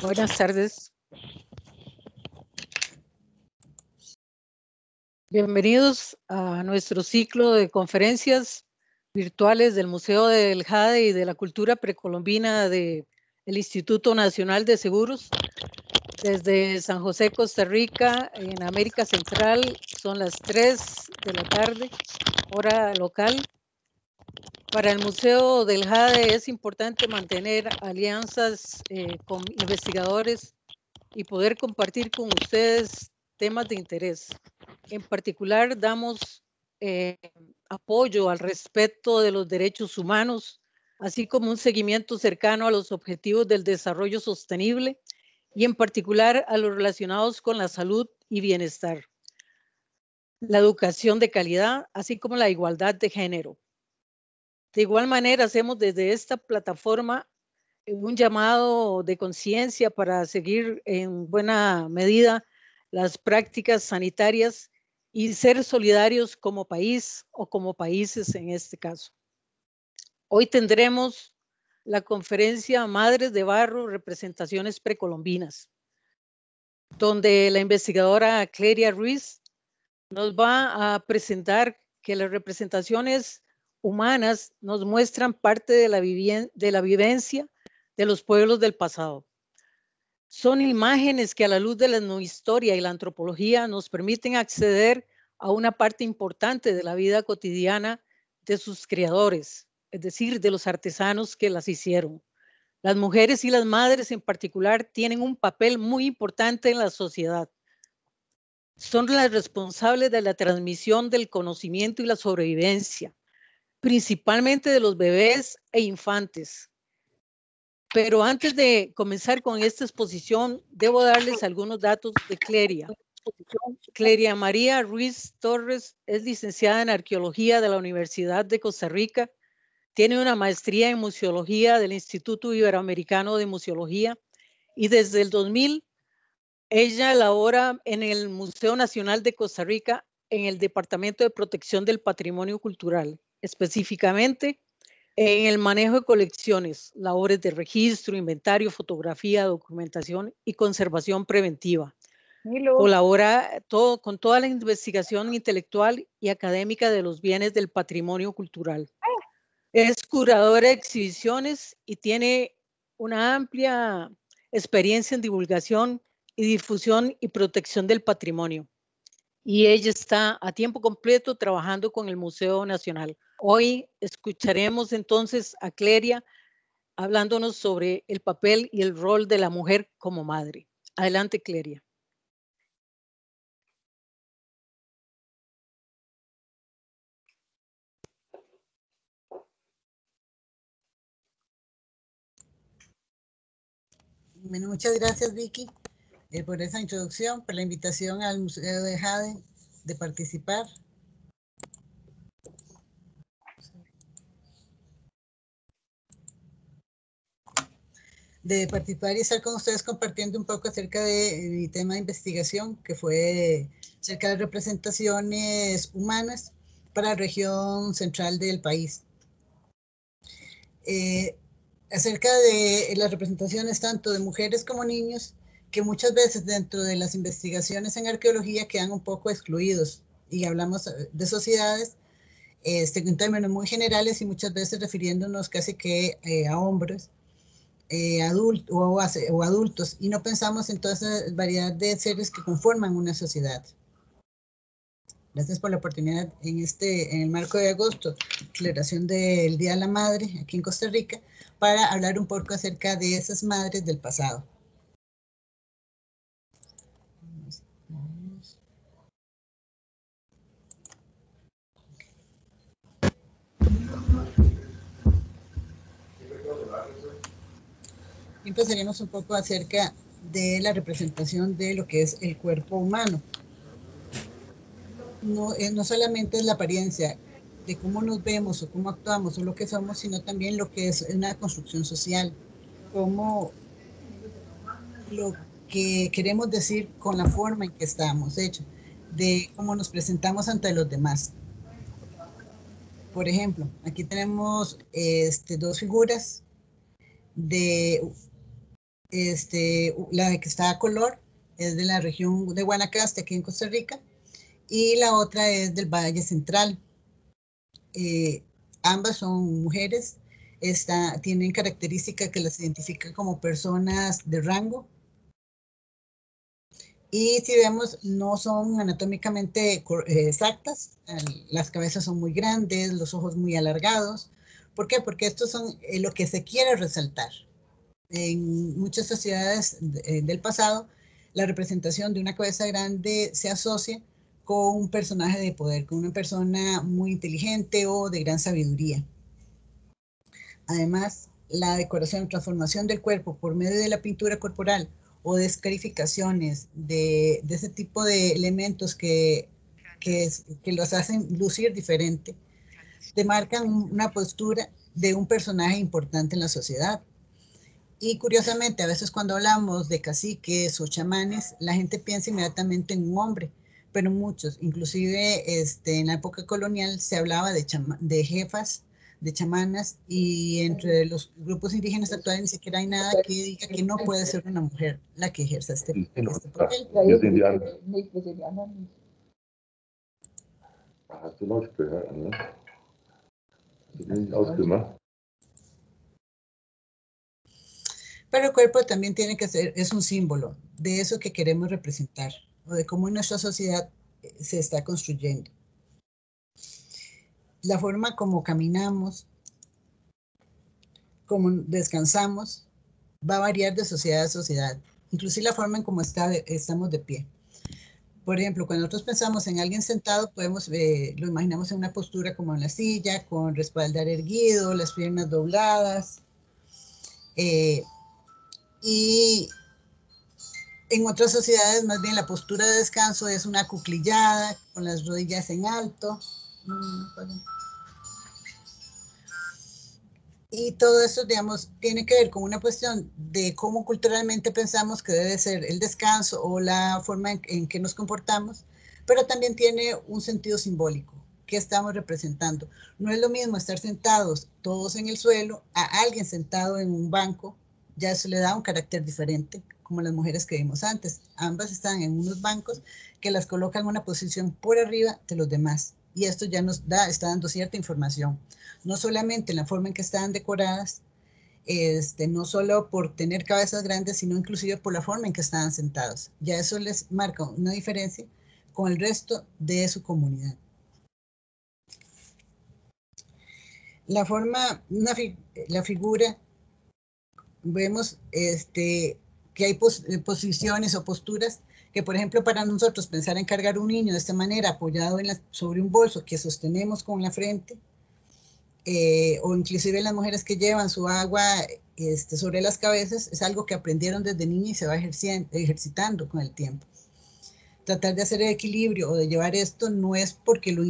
Buenas tardes. Bienvenidos a nuestro ciclo de conferencias virtuales del Museo del Jade y de la Cultura Precolombina del Instituto Nacional de Seguros. Desde San José, Costa Rica, en América Central, son las 3 de la tarde, hora local. Para el Museo del Jade es importante mantener alianzas con investigadores y poder compartir con ustedes temas de interés. En particular, damos apoyo al respeto de los derechos humanos, así como un seguimiento cercano a los objetivos del desarrollo sostenible y en particular a los relacionados con la salud y bienestar, la educación de calidad, así como la igualdad de género. De igual manera, hacemos desde esta plataforma un llamado de conciencia para seguir en buena medida las prácticas sanitarias y ser solidarios como país o como países en este caso. Hoy tendremos la conferencia Madres de Barro, representaciones precolombinas, donde la investigadora Cleria Ruiz nos va a presentar que las representaciones humanas nos muestran parte de la vivencia de los pueblos del pasado. Son imágenes que a la luz de la etnohistoria y la antropología nos permiten acceder a una parte importante de la vida cotidiana de sus creadores, es decir, de los artesanos que las hicieron. Las mujeres y las madres en particular tienen un papel muy importante en la sociedad. Son las responsables de la transmisión del conocimiento y la sobrevivencia, principalmente de los bebés e infantes. Pero antes de comenzar con esta exposición, debo darles algunos datos de Cleria. Cleria María Ruiz Torres es licenciada en Arqueología de la Universidad de Costa Rica, tiene una maestría en Museología del Instituto Iberoamericano de Museología y desde el 2000 ella labora en el Museo Nacional de Costa Rica en el Departamento de Protección del Patrimonio Cultural, específicamente en el manejo de colecciones, labores de registro, inventario, fotografía, documentación y conservación preventiva. Colabora con toda la investigación intelectual y académica de los bienes del patrimonio cultural. Es curadora de exhibiciones y tiene una amplia experiencia en divulgación y difusión y protección del patrimonio. Y ella está a tiempo completo trabajando con el Museo Nacional. Hoy escucharemos entonces a Cleria hablándonos sobre el papel y el rol de la mujer como madre. Adelante, Cleria. Bueno, muchas gracias, Vicky, por esa introducción, por la invitación al Museo de Jade de participar. De participar y estar con ustedes compartiendo un poco acerca de mi tema de investigación, que fue acerca de representaciones humanas para la región central del país. Acerca de las representaciones tanto de mujeres como niños, que muchas veces dentro de las investigaciones en arqueología quedan un poco excluidos, y hablamos de sociedades en términos muy generales y muchas veces refiriéndonos casi que a hombres o adultos, y no pensamos en toda esa variedad de seres que conforman una sociedad. Gracias por la oportunidad en el marco de agosto, celebración del Día de la Madre aquí en Costa Rica, para hablar un poco acerca de esas madres del pasado. Y empezaremos un poco acerca de la representación de lo que es el cuerpo humano. No solamente es la apariencia de cómo nos vemos o cómo actuamos o lo que somos, sino también lo que es una construcción social, cómo lo que queremos decir con la forma en que estamos hechos, de cómo nos presentamos ante los demás. Por ejemplo, aquí tenemos dos figuras de La que está a color es de la región de Guanacaste, aquí en Costa Rica, y la otra es del Valle Central. Ambas son mujeres, tienen características que las identifican como personas de rango, y si vemos, no son anatómicamente exactas, las cabezas son muy grandes, los ojos muy alargados. ¿Por qué? Porque estos son lo que se quiere resaltar. En muchas sociedades del pasado, la representación de una cabeza grande se asocia con un personaje de poder, con una persona muy inteligente o de gran sabiduría. Además, la decoración, transformación del cuerpo por medio de la pintura corporal o de escarificaciones de ese tipo de elementos que los hacen lucir diferente, demarcan una postura de un personaje importante en la sociedad. Y curiosamente, a veces cuando hablamos de caciques o chamanes, la gente piensa inmediatamente en un hombre, pero muchos, inclusive en la época colonial, se hablaba de jefas, de chamanas, y entre los grupos indígenas actuales ni siquiera hay nada que diga que no puede ser una mujer la que ejerza este papel. Pero el cuerpo también tiene que ser, es un símbolo de eso que queremos representar, o de cómo nuestra sociedad se está construyendo. La forma como caminamos, como descansamos, va a variar de sociedad a sociedad, inclusive la forma en cómo estamos de pie. Por ejemplo, cuando nosotros pensamos en alguien sentado, lo imaginamos en una postura como en la silla, con respaldar erguido, las piernas dobladas, y en otras sociedades, más bien la postura de descanso es una cuclillada, con las rodillas en alto. Y todo eso, digamos, tiene que ver con una cuestión de cómo culturalmente pensamos que debe ser el descanso o la forma en que nos comportamos, pero también tiene un sentido simbólico. ¿Qué estamos representando? No es lo mismo estar sentados todos en el suelo a alguien sentado en un banco, ya eso le da un carácter diferente, como las mujeres que vimos antes. Ambas están en unos bancos que las colocan en una posición por arriba de los demás. Y esto ya está dando cierta información, no solamente en la forma en que están decoradas, no solo por tener cabezas grandes, sino inclusive por la forma en que estaban sentados. Ya eso les marca una diferencia con el resto de su comunidad. La forma, la figura, vemos que hay posiciones o posturas que, por ejemplo, para nosotros pensar en cargar un niño de esta manera, apoyado sobre un bolso que sostenemos con la frente, o inclusive las mujeres que llevan su agua sobre las cabezas, es algo que aprendieron desde niña y se va ejercitando con el tiempo. Tratar de hacer el equilibrio o de llevar esto no es porque lo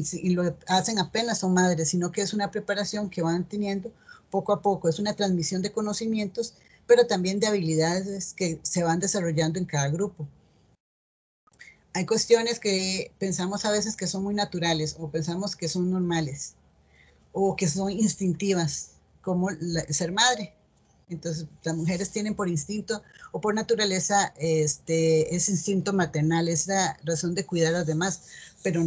hacen apenas son madres, sino que es una preparación que van teniendo poco a poco, es una transmisión de conocimientos, pero también de habilidades que se van desarrollando en cada grupo. Hay cuestiones que pensamos a veces que son muy naturales o pensamos que son normales, o que son instintivas, como ser madre. Entonces, las mujeres tienen por instinto o por naturaleza ese instinto maternal, esa razón de cuidar a los demás, pero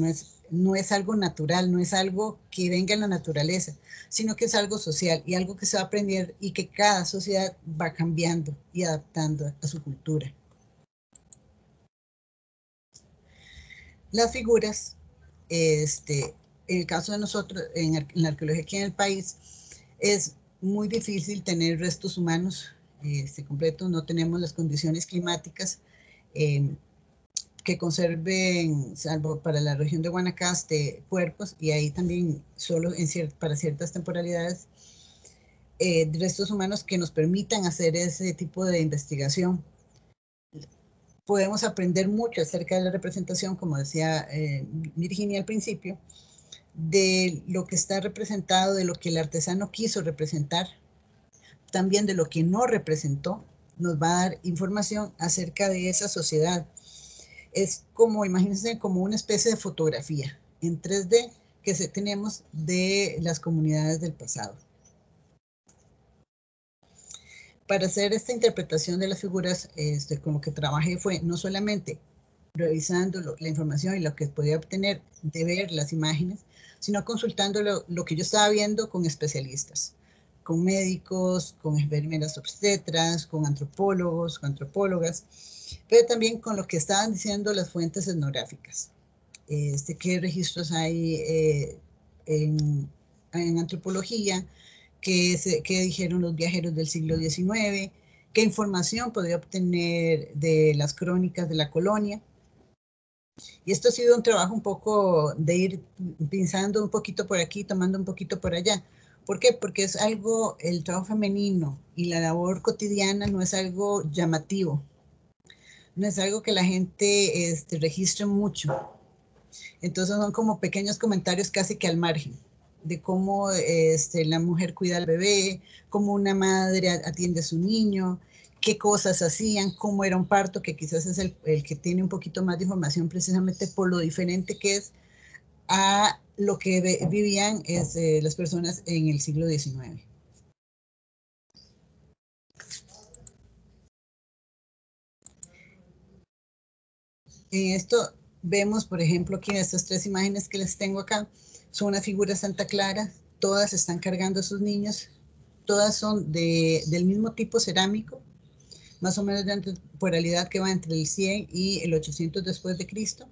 no es algo natural, no es algo que venga en la naturaleza, sino que es algo social y algo que se va a aprender y que cada sociedad va cambiando y adaptando a su cultura. Las figuras, en el caso de nosotros, en la arqueología aquí en el país, es muy difícil tener restos humanos completos, no tenemos las condiciones climáticas que conserven, salvo para la región de Guanacaste, cuerpos, y ahí también solo para ciertas temporalidades, restos humanos que nos permitan hacer ese tipo de investigación. Podemos aprender mucho acerca de la representación, como decía Virginia al principio, de lo que está representado, de lo que el artesano quiso representar, también de lo que no representó, nos va a dar información acerca de esa sociedad. Es como, imagínense, como una especie de fotografía en 3D que tenemos de las comunidades del pasado. Para hacer esta interpretación de las figuras, con lo que trabajé fue no solamente revisando la información y lo que podía obtener de ver las imágenes, sino consultando lo que yo estaba viendo con especialistas, con médicos, con enfermeras obstetras, con antropólogos, con antropólogas, pero también con lo que estaban diciendo las fuentes etnográficas. Qué registros hay en antropología, qué dijeron los viajeros del siglo XIX, qué información podía obtener de las crónicas de la colonia. Y esto ha sido un trabajo un poco de ir pensando un poquito por aquí, tomando un poquito por allá. ¿Por qué? Porque es algo, el trabajo femenino y la labor cotidiana no es algo llamativo, no es algo que la gente registre mucho. Entonces son como pequeños comentarios casi que al margen de cómo la mujer cuida al bebé, cómo una madre atiende a su niño, qué cosas hacían, cómo era un parto, que quizás es el que tiene un poquito más de información precisamente por lo diferente que es a lo que vivían las personas en el siglo XIX. En esto vemos, por ejemplo, aquí en estas tres imágenes que les tengo acá, son una figura de Santa Clara, todas están cargando a sus niños, todas son del mismo tipo cerámico, más o menos de temporalidad que va entre el 100 y el 800 después de Cristo,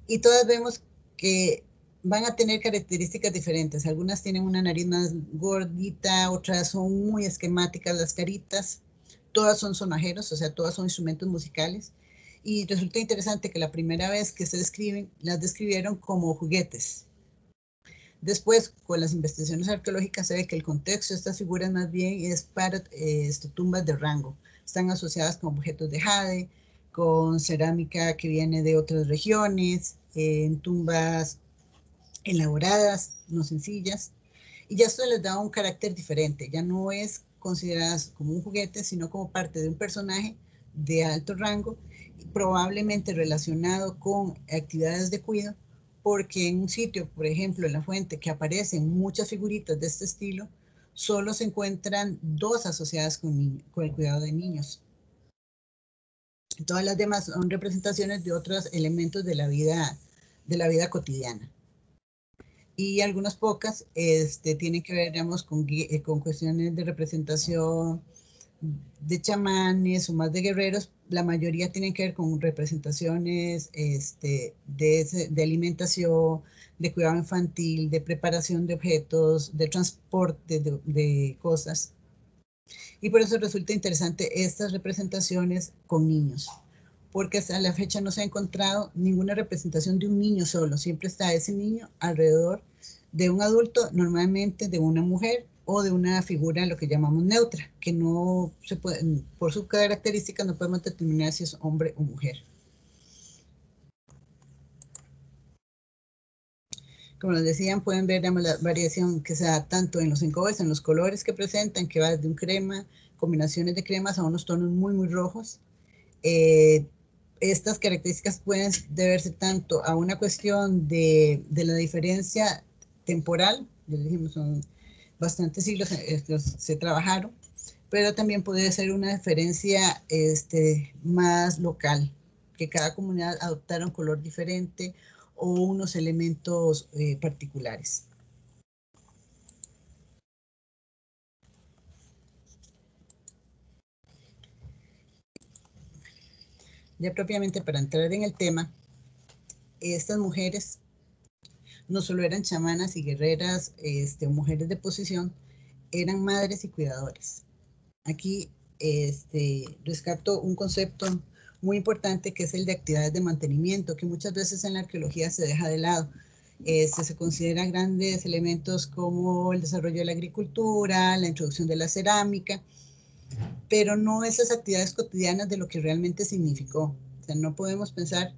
y todas vemos que van a tener características diferentes. Algunas tienen una nariz más gordita, otras son muy esquemáticas las caritas, todas son sonajeros, o sea, todas son instrumentos musicales. Y resulta interesante que la primera vez que se describen, las describieron como juguetes. Después, con las investigaciones arqueológicas, se ve que el contexto de estas figuras más bien es para tumbas de rango. Están asociadas con objetos de jade, con cerámica que viene de otras regiones, en tumbas elaboradas, no sencillas. Y ya esto les da un carácter diferente. Ya no es consideradas como un juguete, sino como parte de un personaje de alto rango, probablemente relacionado con actividades de cuidado, porque en un sitio, por ejemplo, en la fuente, que aparecen muchas figuritas de este estilo, solo se encuentran dos asociadas con el cuidado de niños. Todas las demás son representaciones de otros elementos de la vida cotidiana. Y algunas pocas tienen que ver, digamos, con cuestiones de representación de chamanes o más de guerreros. La mayoría tienen que ver con representaciones de alimentación, de cuidado infantil, de preparación de objetos, de transporte de cosas. Y por eso resulta interesante estas representaciones con niños, porque hasta la fecha no se ha encontrado ninguna representación de un niño solo, siempre está ese niño alrededor de un adulto, normalmente de una mujer o de una figura, lo que llamamos neutra, que no se puede, por su característica no podemos determinar si es hombre o mujer. Como les decían, pueden ver, digamos, la variación que se da tanto en los encobes, en los colores que presentan, que va desde un crema, combinaciones de cremas a unos tonos muy, muy rojos. Estas características pueden deberse tanto a una cuestión de la diferencia temporal, ya dijimos, son bastantes siglos se trabajaron, pero también puede ser una diferencia más local, que cada comunidad adoptara un color diferente o unos elementos particulares. Ya propiamente para entrar en el tema, estas mujeres no solo eran chamanas y guerreras o mujeres de posición, eran madres y cuidadoras. Aquí rescato un concepto muy importante que es el de actividades de mantenimiento, que muchas veces en la arqueología se deja de lado. Se consideran grandes elementos como el desarrollo de la agricultura, la introducción de la cerámica, pero no esas actividades cotidianas de lo que realmente significó. O sea, no podemos pensar,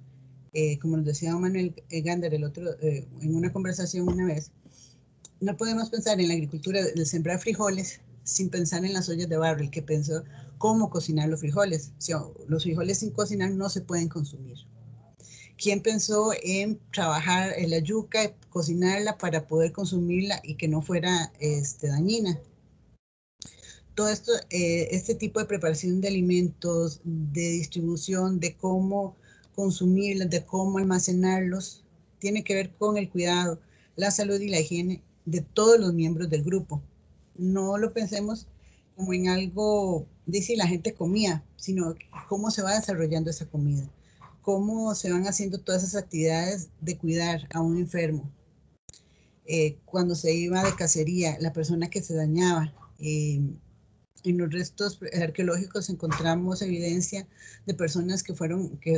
como nos decía Manuel Gander en una conversación una vez, no podemos pensar en la agricultura de sembrar frijoles sin pensar en las ollas de barro, el que pensó cómo cocinar los frijoles. O sea, los frijoles sin cocinar no se pueden consumir. ¿Quién pensó en trabajar en la yuca, cocinarla para poder consumirla y que no fuera dañina? todo esto, este tipo de preparación de alimentos, de distribución, de cómo consumirlos, de cómo almacenarlos, tiene que ver con el cuidado, la salud y la higiene de todos los miembros del grupo. No lo pensemos como en algo de si la gente comía, sino cómo se va desarrollando esa comida, cómo se van haciendo todas esas actividades de cuidar a un enfermo. Cuando se iba de cacería, la persona que se dañaba, en los restos arqueológicos encontramos evidencia de personas que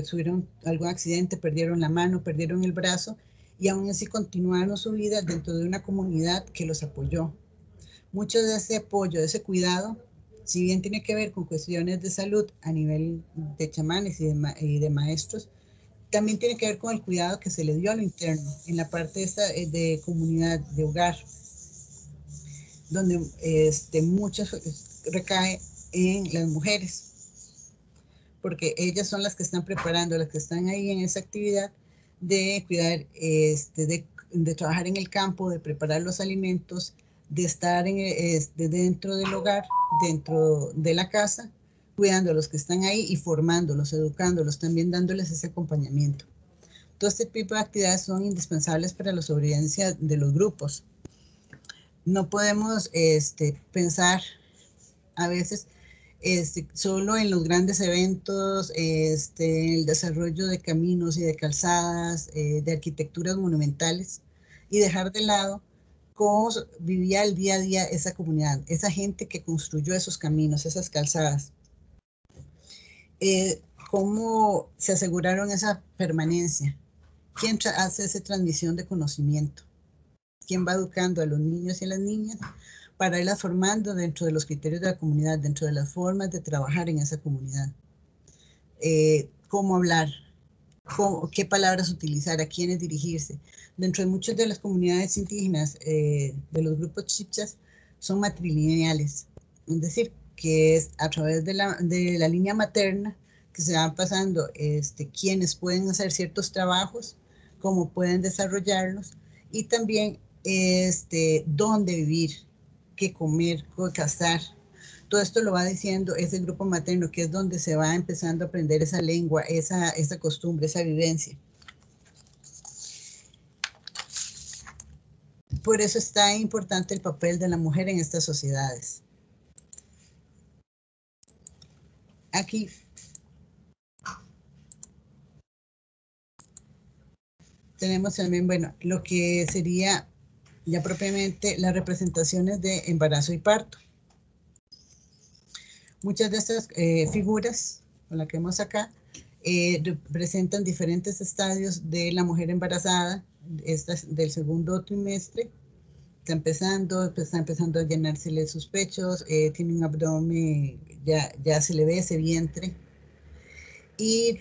tuvieron algún accidente, perdieron la mano, perdieron el brazo y aún así continuaron su vida dentro de una comunidad que los apoyó. Mucho de ese apoyo, de ese cuidado, si bien tiene que ver con cuestiones de salud a nivel de chamanes y de maestros, también tiene que ver con el cuidado que se le dio a lo interno, en la parte de comunidad, de hogar, donde muchas recae en las mujeres, porque ellas son las que están preparando, las que están ahí en esa actividad de cuidar, de trabajar en el campo, de preparar los alimentos, de estar dentro del hogar, dentro de la casa, cuidando a los que están ahí y formándolos, educándolos, también dándoles ese acompañamiento. Todo este tipo de actividades son indispensables para la sobrevivencia de los grupos. No podemos pensar a veces solo en los grandes eventos, el desarrollo de caminos y de calzadas, de arquitecturas monumentales, y dejar de lado cómo vivía el día a día esa comunidad, esa gente que construyó esos caminos, esas calzadas, cómo se aseguraron esa permanencia, quién hace esa transmisión de conocimiento, quién va educando a los niños y a las niñas para irlas formando dentro de los criterios de la comunidad, dentro de las formas de trabajar en esa comunidad. Cómo hablar, qué palabras utilizar, a quiénes dirigirse. Dentro de muchas de las comunidades indígenas, de los grupos chipchas, son matrilineales, es decir, que es a través de la línea materna que se van pasando quienes pueden hacer ciertos trabajos, cómo pueden desarrollarlos, y también dónde vivir, qué comer, qué cazar. Todo esto lo va diciendo ese grupo materno, que es donde se va empezando a aprender esa lengua, esa costumbre, esa vivencia. Por eso es tan importante el papel de la mujer en estas sociedades. Aquí tenemos también, bueno, lo que sería ya propiamente las representaciones de embarazo y parto. Muchas de estas figuras, con las que vemos acá, representan diferentes estadios de la mujer embarazada, del segundo trimestre. Está empezando a llenársele sus pechos, tiene un abdomen, ya se le ve ese vientre, y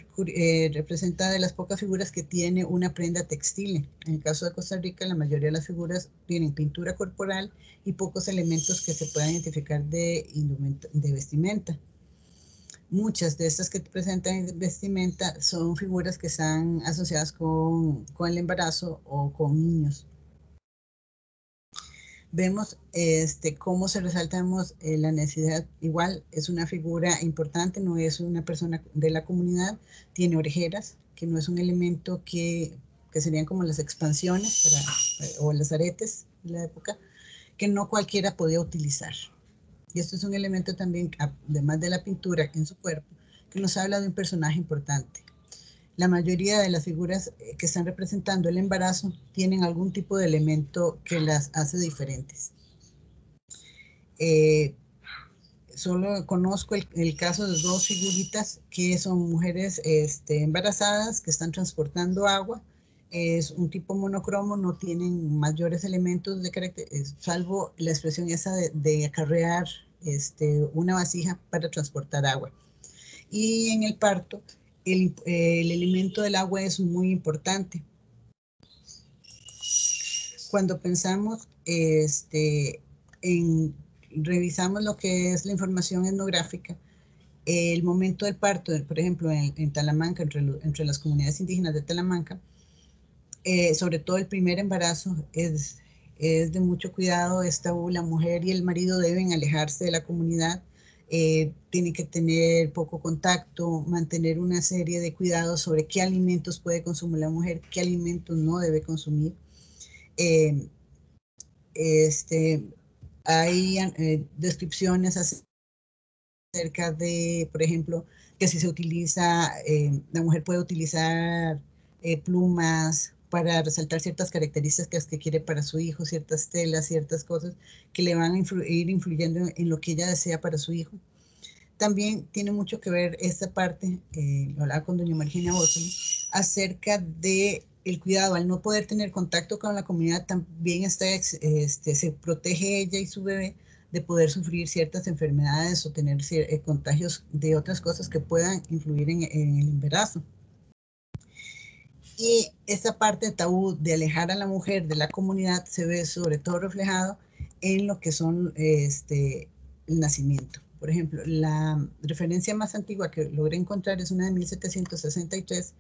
representa de las pocas figuras que tiene una prenda textil. En el caso de Costa Rica, la mayoría de las figuras tienen pintura corporal y pocos elementos que se puedan identificar de vestimenta. Muchas de estas que presentan vestimenta son figuras que están asociadas con el embarazo o con niños. Vemos cómo se resaltamos la necesidad. Igual es una figura importante, no es una persona de la comunidad, tiene orejeras, que no es un elemento que serían como las expansiones o los aretes de la época, que no cualquiera podía utilizar. Y esto es un elemento también, además de la pintura en su cuerpo, que nos habla de un personaje importante. La mayoría de las figuras que están representando el embarazo tienen algún tipo de elemento que las hace diferentes. Solo conozco el caso de dos figuritas que son mujeres embarazadas que están transportando agua. Es un tipo monocromo, no tienen mayores elementos de carácter, salvo la expresión esa de acarrear una vasija para transportar agua. Y en el parto, el elemento del agua es muy importante. Cuando pensamos revisamos lo que es la información etnográfica, el momento del parto, por ejemplo, en Talamanca, entre las comunidades indígenas de Talamanca, sobre todo el primer embarazo, es de mucho cuidado, es tabú, la mujer y el marido deben alejarse de la comunidad, tienen que tener poco contacto, mantener una serie de cuidados sobre qué alimentos puede consumir la mujer, qué alimentos no debe consumir. Hay descripciones acerca de, por ejemplo, que si se utiliza, la mujer puede utilizar plumas para resaltar ciertas características que quiere para su hijo, ciertas telas, ciertas cosas que le van a ir influyendo en lo que ella desea para su hijo. También tiene mucho que ver esta parte, lo hablaba con doña Margina Bosley, acerca de el cuidado. Al no poder tener contacto con la comunidad, también se protege ella y su bebé de poder sufrir ciertas enfermedades o tener contagios de otras cosas que puedan influir en el embarazo. Y esta parte tabú de alejar a la mujer de la comunidad se ve sobre todo reflejado en lo que son el nacimiento. Por ejemplo, la referencia más antigua que logré encontrar es una de 1763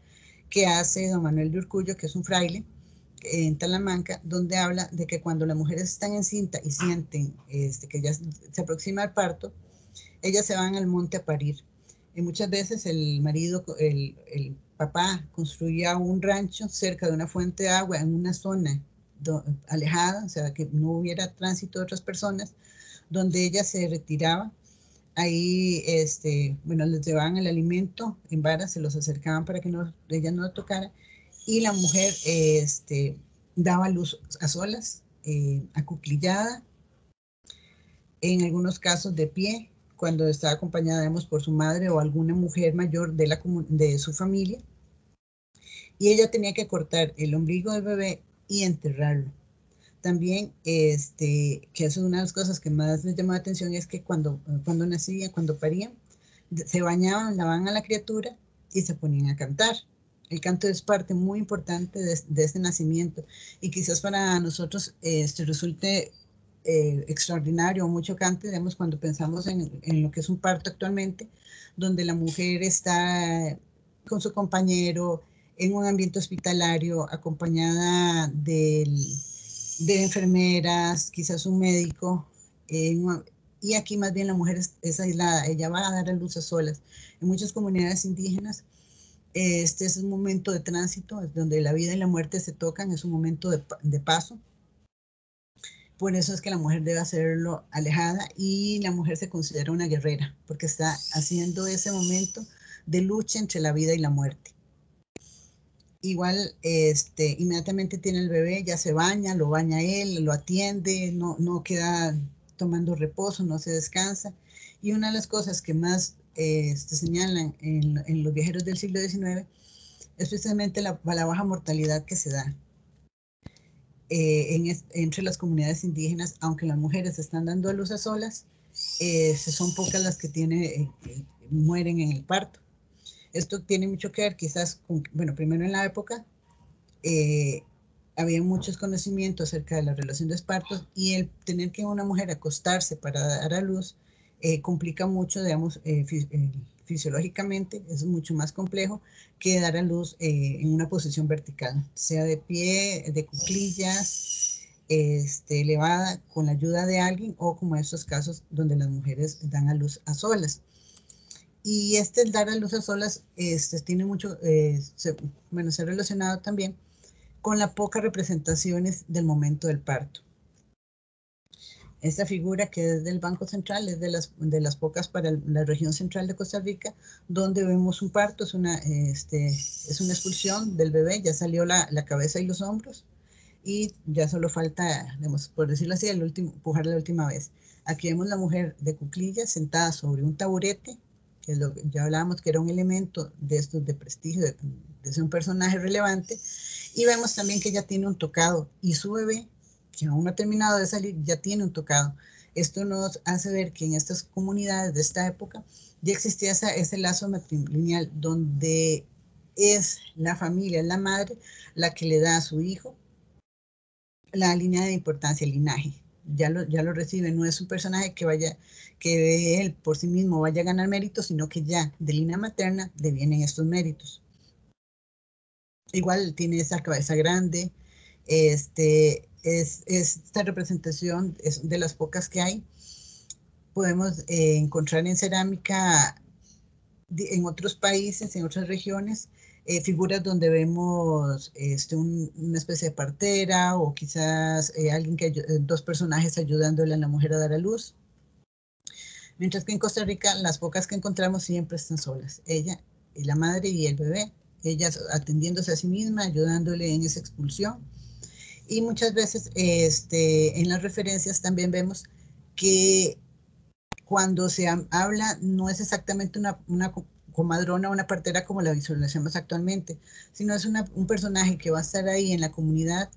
que hace don Manuel de Urcullo, que es un fraile en Talamanca, donde habla de que cuando las mujeres están encinta y sienten que ya se aproxima el parto, ellas se van al monte a parir. Y muchas veces el marido, el papá, construía un rancho cerca de una fuente de agua en una zona alejada, o sea, que no hubiera tránsito de otras personas, donde ella se retiraba. Ahí, bueno, les llevaban el alimento en varas, se los acercaban para que ella no lo tocara. Y la mujer daba luz a solas, acuclillada, en algunos casos de pie, cuando está acompañada, digamos, por su madre o alguna mujer mayor de su familia. Y ella tenía que cortar el ombligo del bebé y enterrarlo. También, que es una de las cosas que más les llamó la atención, es que cuando nacían, cuando parían, se bañaban, lavaban a la criatura y se ponían a cantar. El canto es parte muy importante de este nacimiento, y quizás para nosotros resulte extraordinario o muy chocante, digamos, cuando pensamos en lo que es un parto actualmente, donde la mujer está con su compañero en un ambiente hospitalario, acompañada de enfermeras, quizás un médico, y aquí más bien la mujer es aislada, ella va a dar a luz a solas. En muchas comunidades indígenas, este es un momento de tránsito, donde la vida y la muerte se tocan, es un momento de paso. Por eso es que la mujer debe hacerlo alejada, y la mujer se considera una guerrera, porque está haciendo ese momento de lucha entre la vida y la muerte. Igual, inmediatamente tiene el bebé, ya se baña, lo baña él, lo atiende, no queda tomando reposo, no se descansa. Y una de las cosas que más señalan en los viajeros del siglo XIX es precisamente la baja mortalidad que se da entre las comunidades indígenas. Aunque las mujeres están dando a luz a solas, son pocas las que mueren en el parto. Esto tiene mucho que ver quizás con, bueno, primero en la época había muchos conocimientos acerca de la relación de partos, y el tener que una mujer acostarse para dar a luz complica mucho, digamos, fisiológicamente es mucho más complejo que dar a luz en una posición vertical, sea de pie, de cuclillas, elevada, con la ayuda de alguien, o como en estos casos donde las mujeres dan a luz a solas. Y el dar a luz a solas tiene mucho, se ha relacionado también con las pocas representaciones del momento del parto. Esta figura, que es del Banco Central, es de las pocas para la región central de Costa Rica, donde vemos un parto, es una expulsión del bebé, ya salió la cabeza y los hombros, y ya solo falta, digamos, por decirlo así, empujar la última vez. Aquí vemos la mujer de cuclillas sentada sobre un taburete, que es lo que ya hablábamos, que era un elemento de estos de prestigio, de ser un personaje relevante. Y vemos también que ella tiene un tocado, y su bebé, que aún no ha terminado de salir, ya tiene un tocado. Esto nos hace ver que en estas comunidades de esta época ya existía ese lazo matrilineal, donde es la familia, es la madre, la que le da a su hijo la línea de importancia, el linaje. Ya lo recibe, no es un personaje que él por sí mismo vaya a ganar méritos, sino que ya de línea materna le vienen estos méritos. Igual tiene esa cabeza grande, esta representación es de las pocas que hay. Podemos encontrar en cerámica en otros países, en otras regiones, figuras donde vemos una especie de partera o quizás dos personajes ayudándole a la mujer a dar a luz. Mientras que en Costa Rica las pocas que encontramos siempre están solas, ella, la madre y el bebé, ellas atendiéndose a sí misma, ayudándole en esa expulsión. Y muchas veces en las referencias también vemos que cuando se habla no es exactamente una comadrona o una partera como la visualizamos actualmente, sino es un personaje que va a estar ahí en la comunidad,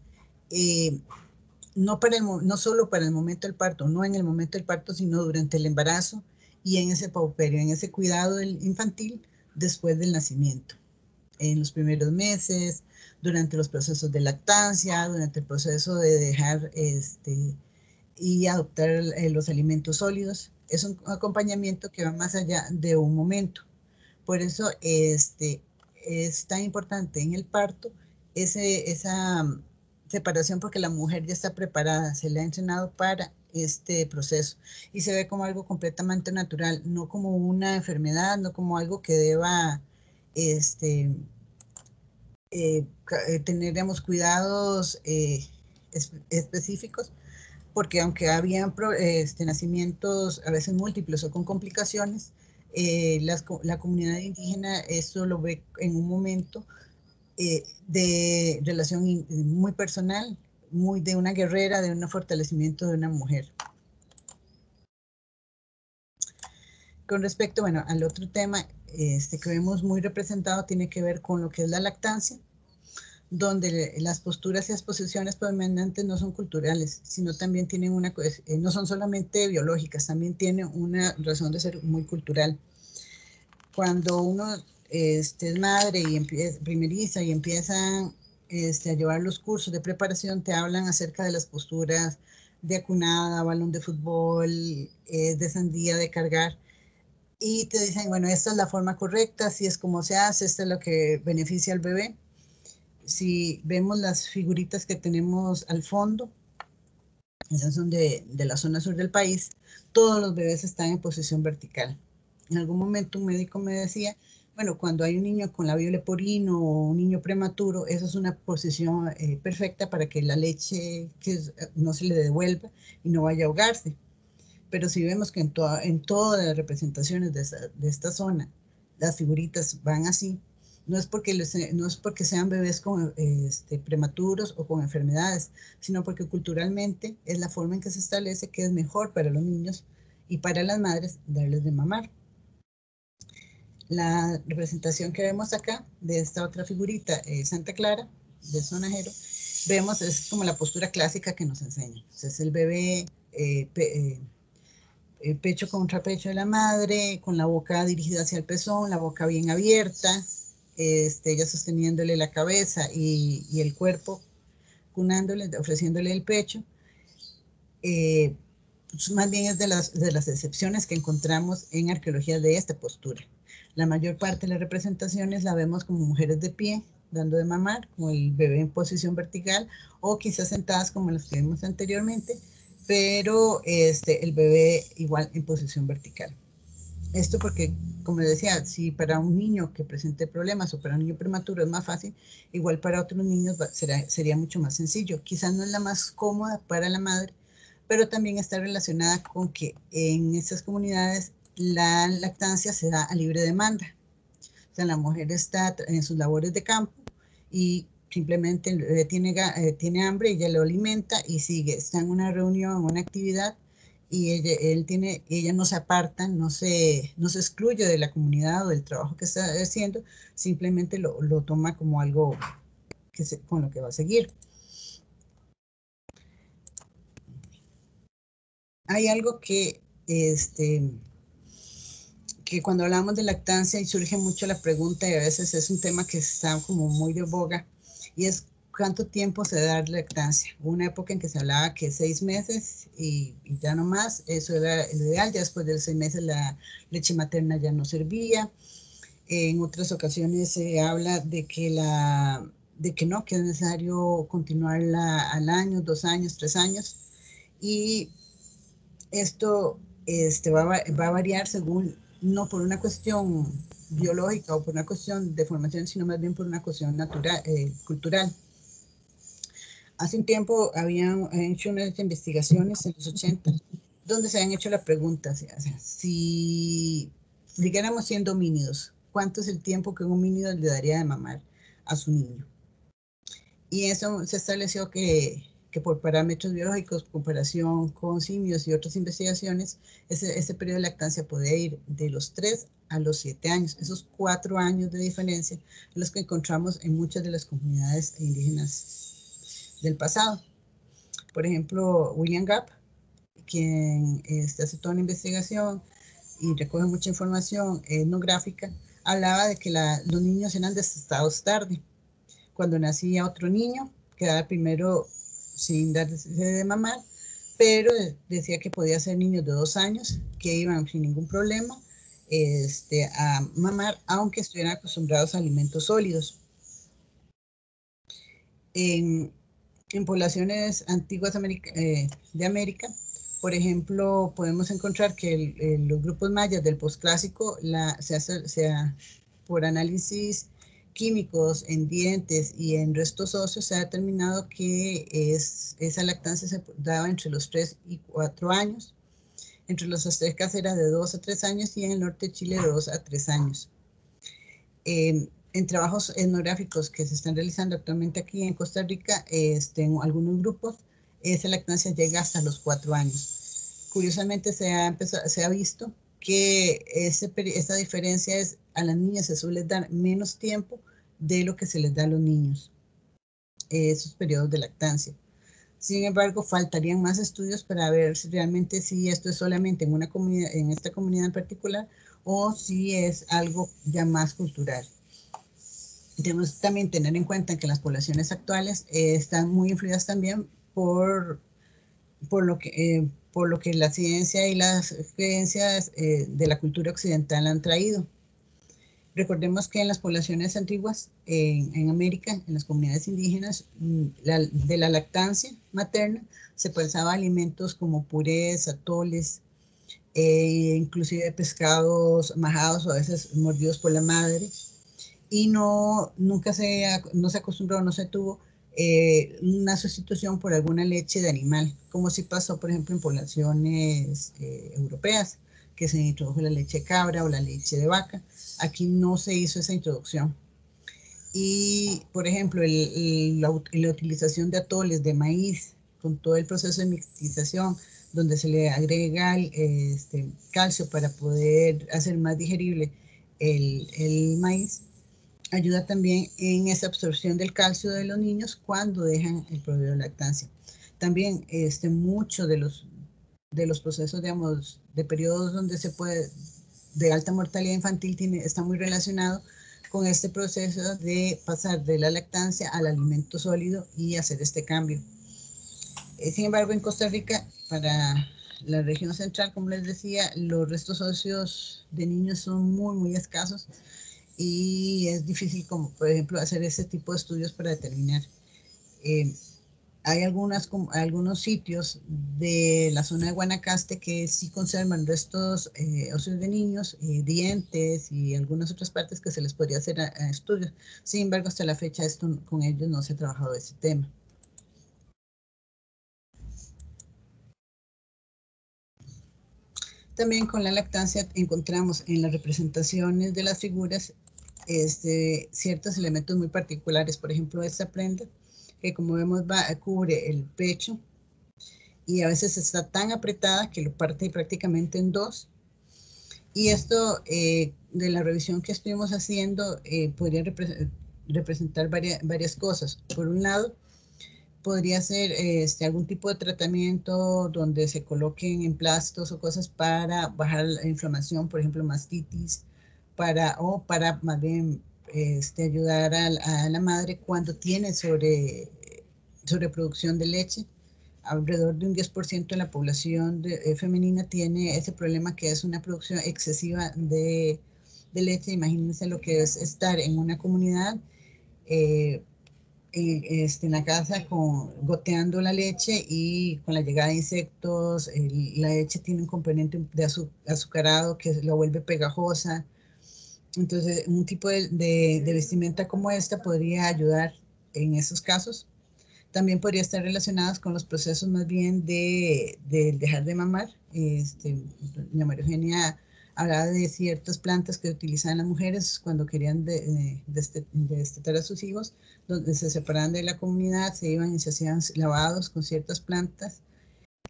no solo para el momento del parto, no en el momento del parto, sino durante el embarazo y en ese pauperio, en ese cuidado infantil después del nacimiento, en los primeros meses, durante los procesos de lactancia, durante el proceso de dejar y adoptar los alimentos sólidos. Es un acompañamiento que va más allá de un momento. Por eso es tan importante en el parto esa separación, porque la mujer ya está preparada, se le ha entrenado para este proceso y se ve como algo completamente natural, no como una enfermedad, no como algo que deba tener, digamos, cuidados específicos, porque aunque habían nacimientos a veces múltiples o con complicaciones, la comunidad indígena esto lo ve en un momento de relación muy personal, muy de una guerrera, de un fortalecimiento de una mujer. Con respecto, bueno, al otro tema que vemos muy representado tiene que ver con lo que es la lactancia, donde las posturas y las posiciones predominantes no son culturales, sino también tienen no son solamente biológicas, también tienen una razón de ser muy cultural. Cuando uno es madre y primeriza y empieza a llevar los cursos de preparación, te hablan acerca de las posturas de acunada, balón de fútbol, de sandía, de cargar, y te dicen, bueno, esta es la forma correcta, así es como se hace, esto es lo que beneficia al bebé. Si vemos las figuritas que tenemos al fondo, esas son de la zona sur del país, todos los bebés están en posición vertical. En algún momento un médico me decía, bueno, cuando hay un niño con labio leporino o un niño prematuro, esa es una posición perfecta para que la leche no se le devuelva y no vaya a ahogarse. Pero si vemos que en todas las representaciones de esta zona, las figuritas van así, no es porque sean bebés prematuros o con enfermedades, sino porque culturalmente es la forma en que se establece que es mejor para los niños y para las madres darles de mamar. La representación que vemos acá de esta otra figurita, Santa Clara, de sonajero, vemos es como la postura clásica que nos enseña. Es el bebé pecho contra pecho de la madre, con la boca dirigida hacia el pezón, la boca bien abierta, ella sosteniéndole la cabeza y el cuerpo, cunándole, ofreciéndole el pecho. Más bien es de las excepciones que encontramos en arqueología de esta postura. La mayor parte de las representaciones la vemos como mujeres de pie, dando de mamar, como el bebé en posición vertical, o quizás sentadas como las que vimos anteriormente, pero el bebé igual en posición vertical. Esto porque, como decía, si para un niño que presente problemas o para un niño prematuro es más fácil, igual para otros niños sería mucho más sencillo. Quizás no es la más cómoda para la madre, pero también está relacionada con que en estas comunidades la lactancia se da a libre demanda. O sea, la mujer está en sus labores de campo y simplemente el bebé tiene hambre, ella lo alimenta y sigue. Está en una reunión, en una actividad, y ella no se aparta, no se excluye de la comunidad o del trabajo que está haciendo, simplemente lo toma como algo con lo que va a seguir. Hay algo que cuando hablamos de lactancia y surge mucho la pregunta, y a veces es un tema que está como muy de boga, y es cuánto tiempo se da lactancia. Hubo una época en que se hablaba que 6 meses y ya no más, eso era el ideal. Ya después de los 6 meses la leche materna ya no servía. En otras ocasiones se habla de que que no, que es necesario continuarla al año, 2 años, 3 años. Y esto va a variar según, no por una cuestión biológica o por una cuestión de formación, sino más bien por una cuestión natural, cultural. Hace un tiempo habían hecho unas investigaciones en los 80, donde se habían hecho la pregunta, o sea, si siguiéramos siendo homínidos, ¿cuánto es el tiempo que un homínido le daría de mamar a su niño? Y eso se estableció que por parámetros biológicos, comparación con simios y otras investigaciones, ese periodo de lactancia puede ir de los 3 a los 7 años. Esos 4 años de diferencia son los que encontramos en muchas de las comunidades indígenas del pasado. Por ejemplo, William Gap, quien hace toda una investigación y recoge mucha información etnográfica, hablaba de que los niños eran destetados tarde. Cuando nacía otro niño, quedaba primero sin darse de mamar, pero decía que podía ser niños de 2 años que iban sin ningún problema a mamar, aunque estuvieran acostumbrados a alimentos sólidos. En poblaciones antiguas de América, por ejemplo, podemos encontrar que los grupos mayas del posclásico por análisis químicos en dientes y en restos óseos se ha determinado que esa lactancia se daba entre los 3 y 4 años. Entre los aztecas era de 2 a 3 años y en el norte de Chile de 2 a 3 años. En trabajos etnográficos que se están realizando actualmente aquí en Costa Rica, en algunos grupos, esa lactancia llega hasta los 4 años. Curiosamente se ha visto que esa diferencia es, a las niñas se suele dar menos tiempo de lo que se les da a los niños, esos periodos de lactancia. Sin embargo, faltarían más estudios para ver si realmente si esto es solamente en una comunidad, en esta comunidad en particular, o si es algo ya más cultural. Debemos también tener en cuenta que las poblaciones actuales están muy influidas también por lo que la ciencia y las creencias de la cultura occidental han traído. Recordemos que en las poblaciones antiguas, en América, en las comunidades indígenas, de la lactancia materna se pasaba alimentos como purés, atoles, inclusive pescados majados o a veces mordidos por la madre. Y no se acostumbró, no se tuvo una sustitución por alguna leche de animal, como sí pasó, por ejemplo, en poblaciones europeas, que se introdujo la leche de cabra o la leche de vaca. Aquí no se hizo esa introducción. Y, por ejemplo, la utilización de atoles de maíz, con todo el proceso de mixtización, donde se le agrega calcio para poder hacer más digerible el maíz, ayuda también en esa absorción del calcio de los niños cuando dejan el periodo de lactancia. También muchos de los procesos, digamos, de periodos donde se puede, de alta mortalidad infantil, está muy relacionado con este proceso de pasar de la lactancia al alimento sólido y hacer este cambio. Sin embargo, en Costa Rica, para la región central, como les decía, los restos óseos de niños son muy, muy escasos y es difícil, como por ejemplo, hacer ese tipo de estudios para determinar. Hay algunos sitios de la zona de Guanacaste que sí conservan restos óseos de niños, dientes y algunas otras partes que se les podría hacer a estudios. Sin embargo, hasta la fecha con ellos no se ha trabajado ese tema. También con la lactancia encontramos en las representaciones de las figuras ciertos elementos muy particulares. Por ejemplo, esta prenda que, como vemos, cubre el pecho y a veces está tan apretada que lo parte prácticamente en dos. Y esto, de la revisión que estuvimos haciendo, podría representar varias cosas. Por un lado, podría ser algún tipo de tratamiento donde se coloquen emplastos o cosas para bajar la inflamación, por ejemplo, mastitis, o para más bien ayudar a la madre cuando tiene sobreproducción de leche. Alrededor de un 10% de la población femenina tiene ese problema, que es una producción excesiva de leche. Imagínense lo que es estar en una comunidad en la casa goteando la leche, y con la llegada de insectos, la leche tiene un componente de azucarado que la vuelve pegajosa. Entonces, un tipo de vestimenta como esta podría ayudar en esos casos. También podría estar relacionadas con los procesos más bien de dejar de mamar. Doña María Eugenia hablaba de ciertas plantas que utilizaban las mujeres cuando querían destetar a sus hijos, donde se separaban de la comunidad, se iban y se hacían lavados con ciertas plantas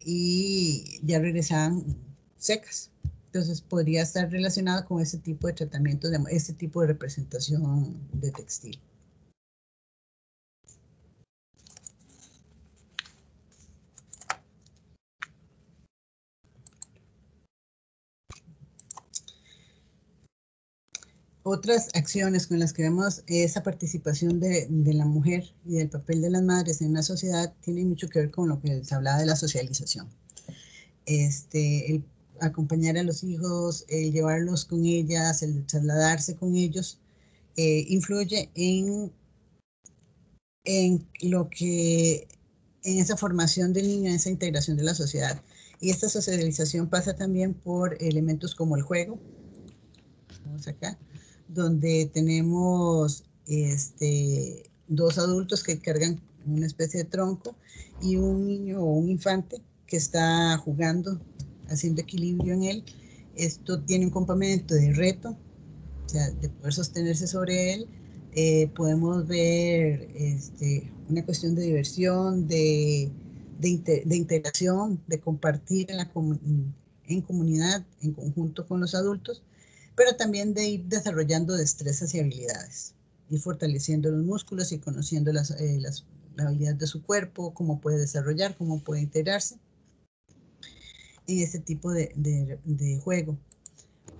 y ya regresaban secas. Entonces podría estar relacionado con ese tipo de tratamiento, ese tipo de representación de textil. Otras acciones con las que vemos esa participación de la mujer y del papel de las madres en la sociedad tienen mucho que ver con lo que se hablaba de la socialización. El acompañar a los hijos, el llevarlos con ellas, el trasladarse con ellos, influye en lo que, en esa formación del niño, en esa integración de la sociedad. Y esta socialización pasa también por elementos como el juego. Vamos acá, donde tenemos dos adultos que cargan una especie de tronco y un niño o un infante que está jugando, haciendo equilibrio en él. Esto tiene un componente de reto, o sea, de poder sostenerse sobre él. Podemos ver una cuestión de diversión, de integración, de compartir en comunidad, en conjunto con los adultos, pero también de ir desarrollando destrezas y habilidades, ir fortaleciendo los músculos y conociendo la habilidad de su cuerpo, cómo puede desarrollar, cómo puede integrarse en este tipo de juego.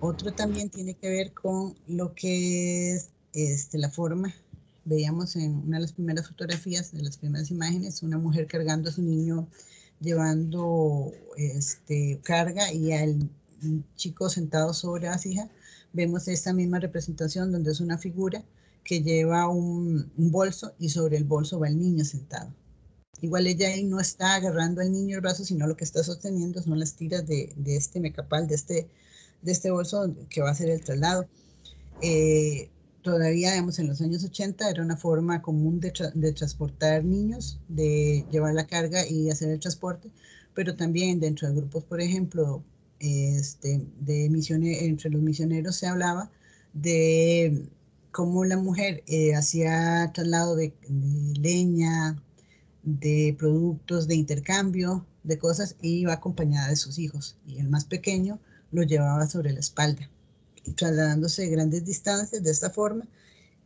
Otro también tiene que ver con lo que es la forma. Veíamos en una de las primeras fotografías, de las primeras imágenes, una mujer cargando a su niño, llevando carga, y al chico sentado sobre la vasija. Vemos esta misma representación donde es una figura que lleva un bolso, y sobre el bolso va el niño sentado. Igual ella ahí no está agarrando al niño el brazo, sino lo que está sosteniendo son las tiras de este mecapal, de este bolso que va a ser el traslado. Todavía, digamos, en los años 80 era una forma común de transportar niños, de llevar la carga y hacer el transporte, pero también dentro de grupos, por ejemplo, entre los misioneros se hablaba de cómo la mujer hacía traslado de leña, de productos de intercambio, de cosas, y iba acompañada de sus hijos, y el más pequeño lo llevaba sobre la espalda, trasladándose grandes distancias de esta forma,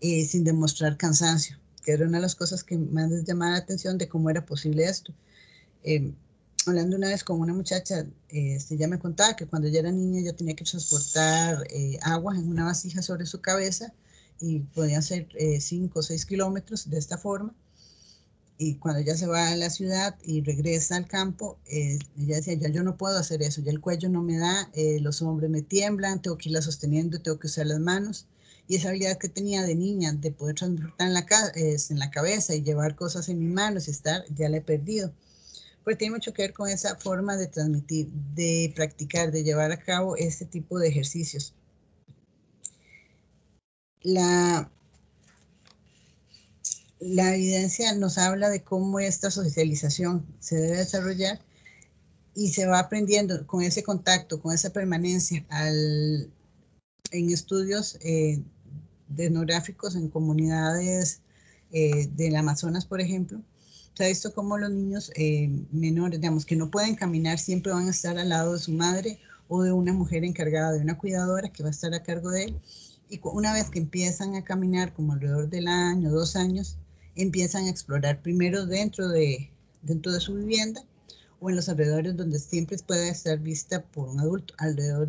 sin demostrar cansancio, que era una de las cosas que más les llamaba la atención de cómo era posible esto. Hablando una vez con una muchacha, ya me contaba que cuando ella era niña ya tenía que transportar agua en una vasija sobre su cabeza, y podían ser 5 o 6 kilómetros de esta forma. Y cuando ella se va a la ciudad y regresa al campo, ella decía, ya yo no puedo hacer eso, ya el cuello no me da, los hombros me tiemblan, tengo que irla sosteniendo, tengo que usar las manos. Y esa habilidad que tenía de niña de poder transportar en la cabeza y llevar cosas en mis manos y estar, ya la he perdido. Porque tiene mucho que ver con esa forma de transmitir, de practicar, de llevar a cabo este tipo de ejercicios. La evidencia nos habla de cómo esta socialización se debe desarrollar, y se va aprendiendo con ese contacto, con esa permanencia en estudios etnográficos en comunidades del Amazonas, por ejemplo. Se ha visto cómo los niños menores, digamos, que no pueden caminar, siempre van a estar al lado de su madre o de una mujer encargada, de una cuidadora que va a estar a cargo de él. Y una vez que empiezan a caminar, como alrededor del año, 2 años, empiezan a explorar primero dentro de su vivienda, o en los alrededores, donde siempre puede estar vista por un adulto. Alrededor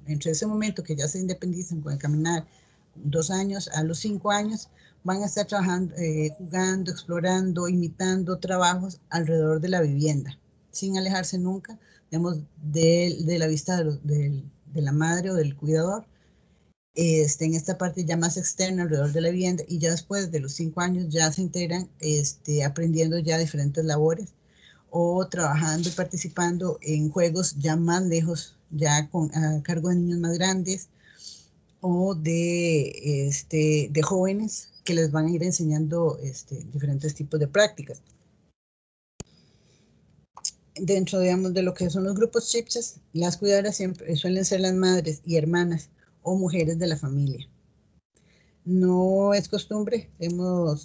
entre ese momento que ya se independizan, pueden caminar 2 años a los 5 años, van a estar trabajando, jugando, explorando, imitando trabajos alrededor de la vivienda, sin alejarse nunca, digamos, de la vista de la madre o del cuidador. en esta parte ya más externa alrededor de la vivienda, y ya después de los 5 años ya se integran aprendiendo ya diferentes labores o trabajando y participando en juegos ya más lejos, ya a cargo de niños más grandes o de jóvenes que les van a ir enseñando diferentes tipos de prácticas. Dentro, digamos, de lo que son los grupos chipchas, las cuidadoras siempre suelen ser las madres y hermanas o mujeres de la familia. No es costumbre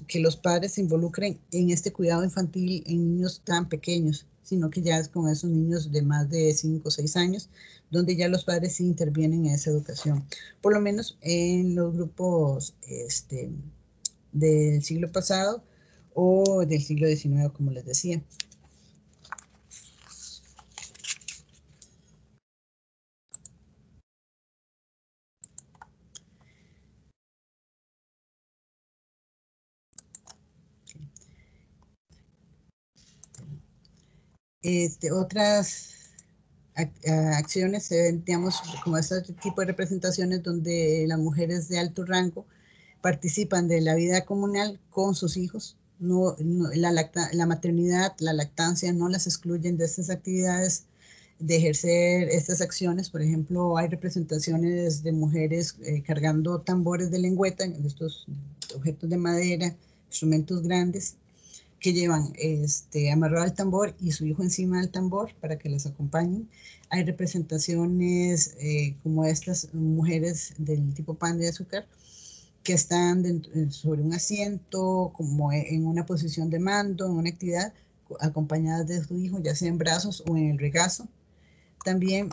que los padres se involucren en este cuidado infantil en niños tan pequeños, sino que ya es con esos niños de más de 5 o 6 años, donde ya los padres sí intervienen en esa educación. Por lo menos en los grupos del siglo pasado o del siglo XIX, como les decía. Otras acciones, digamos, como este tipo de representaciones donde las mujeres de alto rango participan de la vida comunal con sus hijos. La maternidad, la lactancia no las excluyen de estas actividades, de ejercer estas acciones. Por ejemplo, hay representaciones de mujeres cargando tambores de lengüeta, estos objetos de madera, instrumentos grandes, que llevan amarrado al tambor y su hijo encima del tambor para que las acompañen. Hay representaciones como estas mujeres del tipo pan de azúcar que están sobre un asiento, como en una posición de mando, en una actividad, acompañadas de su hijo, ya sea en brazos o en el regazo. También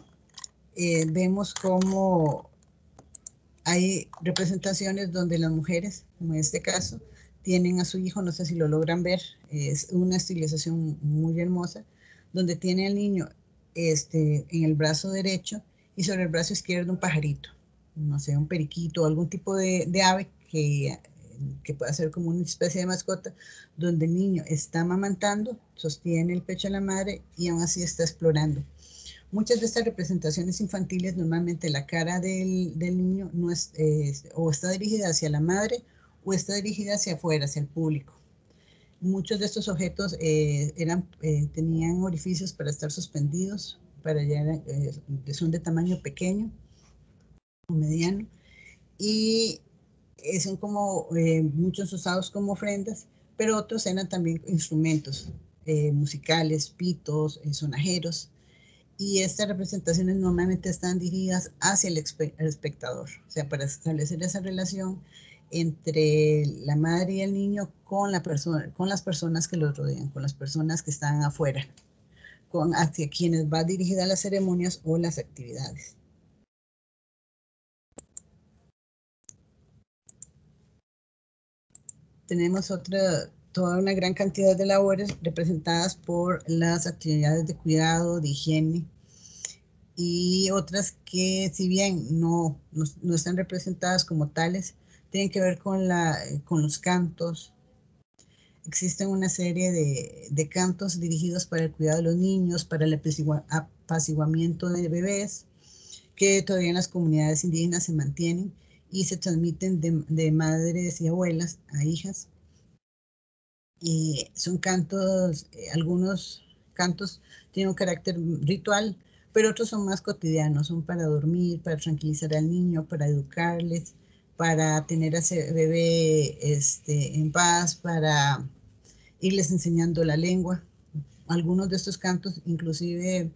vemos cómo hay representaciones donde las mujeres, como en este caso, tienen a su hijo, no sé si lo logran ver, es una estilización muy hermosa, donde tiene al niño en el brazo derecho y sobre el brazo izquierdo un pajarito, no sé, un periquito o algún tipo de ave que pueda ser como una especie de mascota, donde el niño está amamantando, sostiene el pecho de la madre y aún así está explorando. Muchas de estas representaciones infantiles, normalmente la cara del niño no o está dirigida hacia la madre o está dirigida hacia afuera, hacia el público. Muchos de estos objetos tenían orificios para estar suspendidos, son de tamaño pequeño o mediano, y son como muchos usados como ofrendas, pero otros eran también instrumentos musicales, pitos, sonajeros. Y estas representaciones normalmente están dirigidas hacia el espectador, o sea, para establecer esa relación entre la madre y el niño con las personas que los rodean, con las personas que están afuera, hacia quienes va dirigida las ceremonias o las actividades. Tenemos toda una gran cantidad de labores representadas por las actividades de cuidado, de higiene, y otras que, si bien no están representadas como tales, tienen que ver con los cantos. Existen una serie de cantos dirigidos para el cuidado de los niños, para el apaciguamiento de bebés, que todavía en las comunidades indígenas se mantienen y se transmiten de madres y abuelas a hijas. Son cantos, algunos cantos tienen un carácter ritual, pero otros son más cotidianos, son para dormir, para tranquilizar al niño, para educarles, para tener a ese bebé en paz, para irles enseñando la lengua. Algunos de estos cantos, inclusive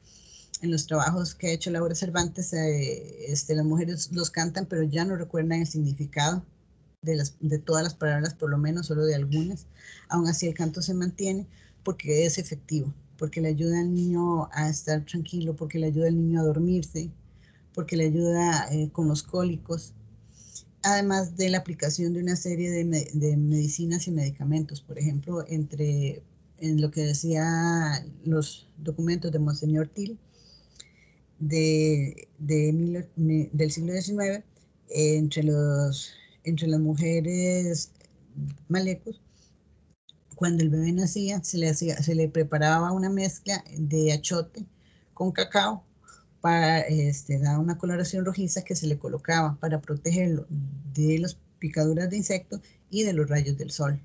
en los trabajos que ha hecho Laura Cervantes, las mujeres los cantan, pero ya no recuerdan el significado de todas las palabras, por lo menos solo de algunas. Aún así el canto se mantiene porque es efectivo, porque le ayuda al niño a estar tranquilo, porque le ayuda al niño a dormirse, porque le ayuda con los cólicos, además de la aplicación de una serie de medicinas y medicamentos. Por ejemplo, en lo que decía los documentos de Monseñor Til del siglo XIX, entre las mujeres malecos, cuando el bebé nacía, se le preparaba una mezcla de achote con cacao da una coloración rojiza que se le colocaba para protegerlo de las picaduras de insectos y de los rayos del sol.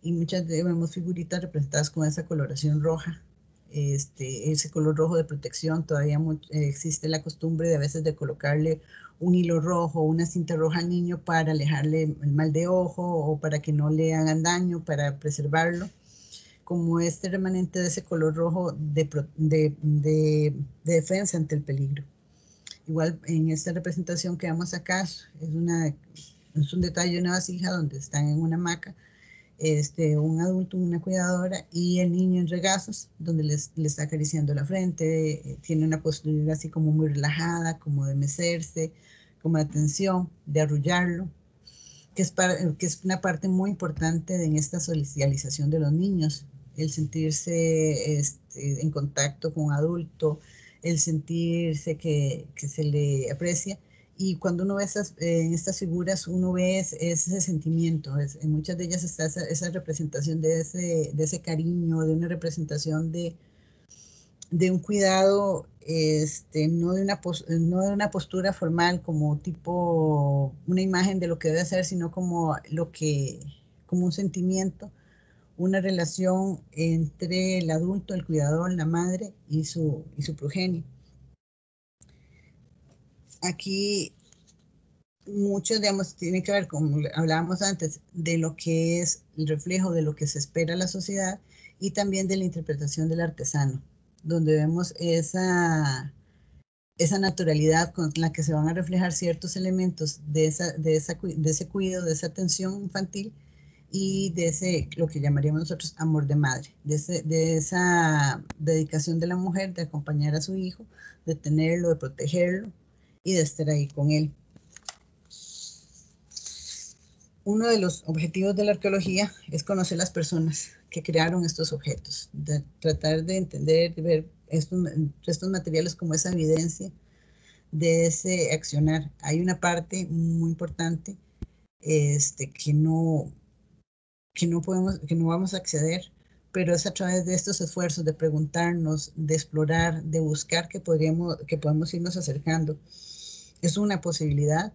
Y muchas veces vemos figuritas representadas con esa coloración roja, ese color rojo de protección. Todavía existe la costumbre de a veces de colocarle un hilo rojo, una cinta roja al niño para alejarle el mal de ojo o para que no le hagan daño, para preservarlo, como este remanente de ese color rojo de defensa ante el peligro. Igual en esta representación que vamos acá es un detalle de una vasija donde están en una hamaca un adulto, una cuidadora y el niño en regazos, donde le está acariciando la frente, tiene una postura así como muy relajada, como de mecerse, como de atención, de arrullarlo, que es una parte muy importante en esta socialización de los niños, el sentirse en contacto con un adulto, el sentirse que se le aprecia. Y cuando uno ve en estas figuras, uno ve ese sentimiento. En muchas de ellas está esa representación de ese cariño, de una representación de un cuidado, no de una postura formal como tipo una imagen de lo que debe ser, sino como un sentimiento, una relación entre el adulto, el cuidador, la madre y su progenie. Aquí mucho, digamos, tiene que ver, como hablábamos antes, de lo que es el reflejo de lo que se espera a la sociedad y también de la interpretación del artesano, donde vemos esa naturalidad con la que se van a reflejar ciertos elementos de ese cuidado, de esa atención infantil y de lo que llamaríamos nosotros amor de madre, de esa dedicación de la mujer de acompañar a su hijo, de tenerlo, de protegerlo y de estar ahí con él. Uno de los objetivos de la arqueología es conocer las personas que crearon estos objetos, de tratar de entender, de ver estos materiales como esa evidencia de ese accionar. Hay una parte muy importante que no vamos a acceder, pero es a través de estos esfuerzos de preguntarnos, de explorar, de buscar que podemos irnos acercando. Es una posibilidad,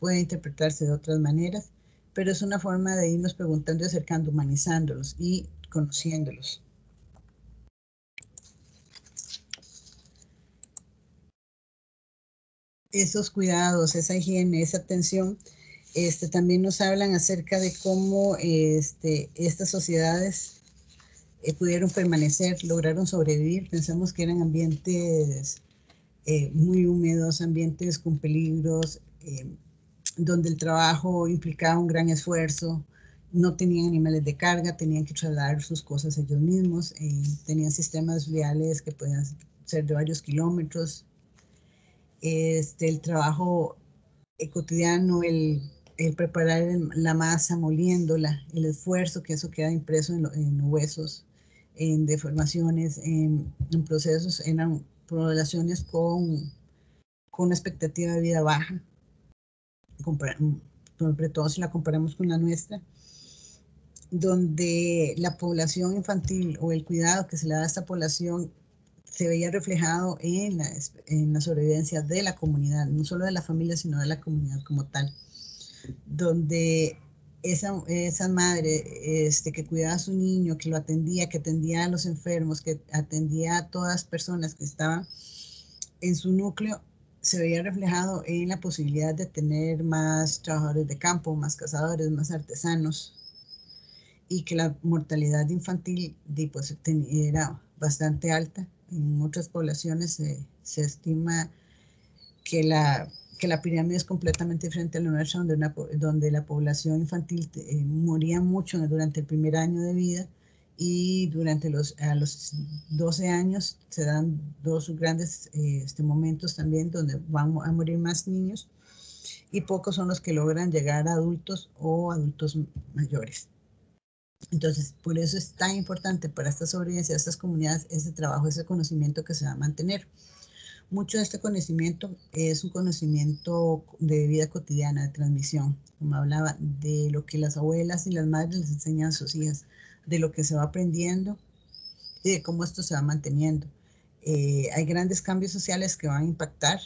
puede interpretarse de otras maneras, pero es una forma de irnos preguntando y acercando, humanizándolos y conociéndolos. Esos cuidados, esa higiene, esa atención, también nos hablan acerca de cómo estas sociedades pudieron permanecer, lograron sobrevivir. Pensamos que eran ambientes muy húmedos, ambientes con peligros, donde el trabajo implicaba un gran esfuerzo, no tenían animales de carga, tenían que trasladar sus cosas ellos mismos, tenían sistemas viales que podían ser de varios kilómetros. El trabajo cotidiano, el preparar la masa, moliéndola, el esfuerzo que eso queda impreso en huesos, en deformaciones, en procesos, eran poblaciones con una expectativa de vida baja, sobre todo si la comparamos con la nuestra, donde la población infantil o el cuidado que se le da a esta población se veía reflejado en la sobrevivencia de la comunidad, no solo de la familia, sino de la comunidad como tal, donde esa madre que cuidaba a su niño, que lo atendía, que atendía a los enfermos, que atendía a todas las personas que estaban en su núcleo, se veía reflejado en la posibilidad de tener más trabajadores de campo, más cazadores, más artesanos, y que la mortalidad infantil pues, era bastante alta. En otras poblaciones se estima que la pirámide es completamente diferente a la nuestra, donde la población infantil moría mucho durante el primer año de vida, y a los 12 años se dan dos grandes momentos también donde van a morir más niños, y pocos son los que logran llegar a adultos o adultos mayores. Entonces, por eso es tan importante para esta sobrevivencia de estas comunidades ese trabajo, ese conocimiento que se va a mantener. Mucho de este conocimiento es un conocimiento de vida cotidiana, de transmisión, como hablaba, de lo que las abuelas y las madres les enseñan a sus hijas, de lo que se va aprendiendo y de cómo esto se va manteniendo. Hay grandes cambios sociales que van a impactar,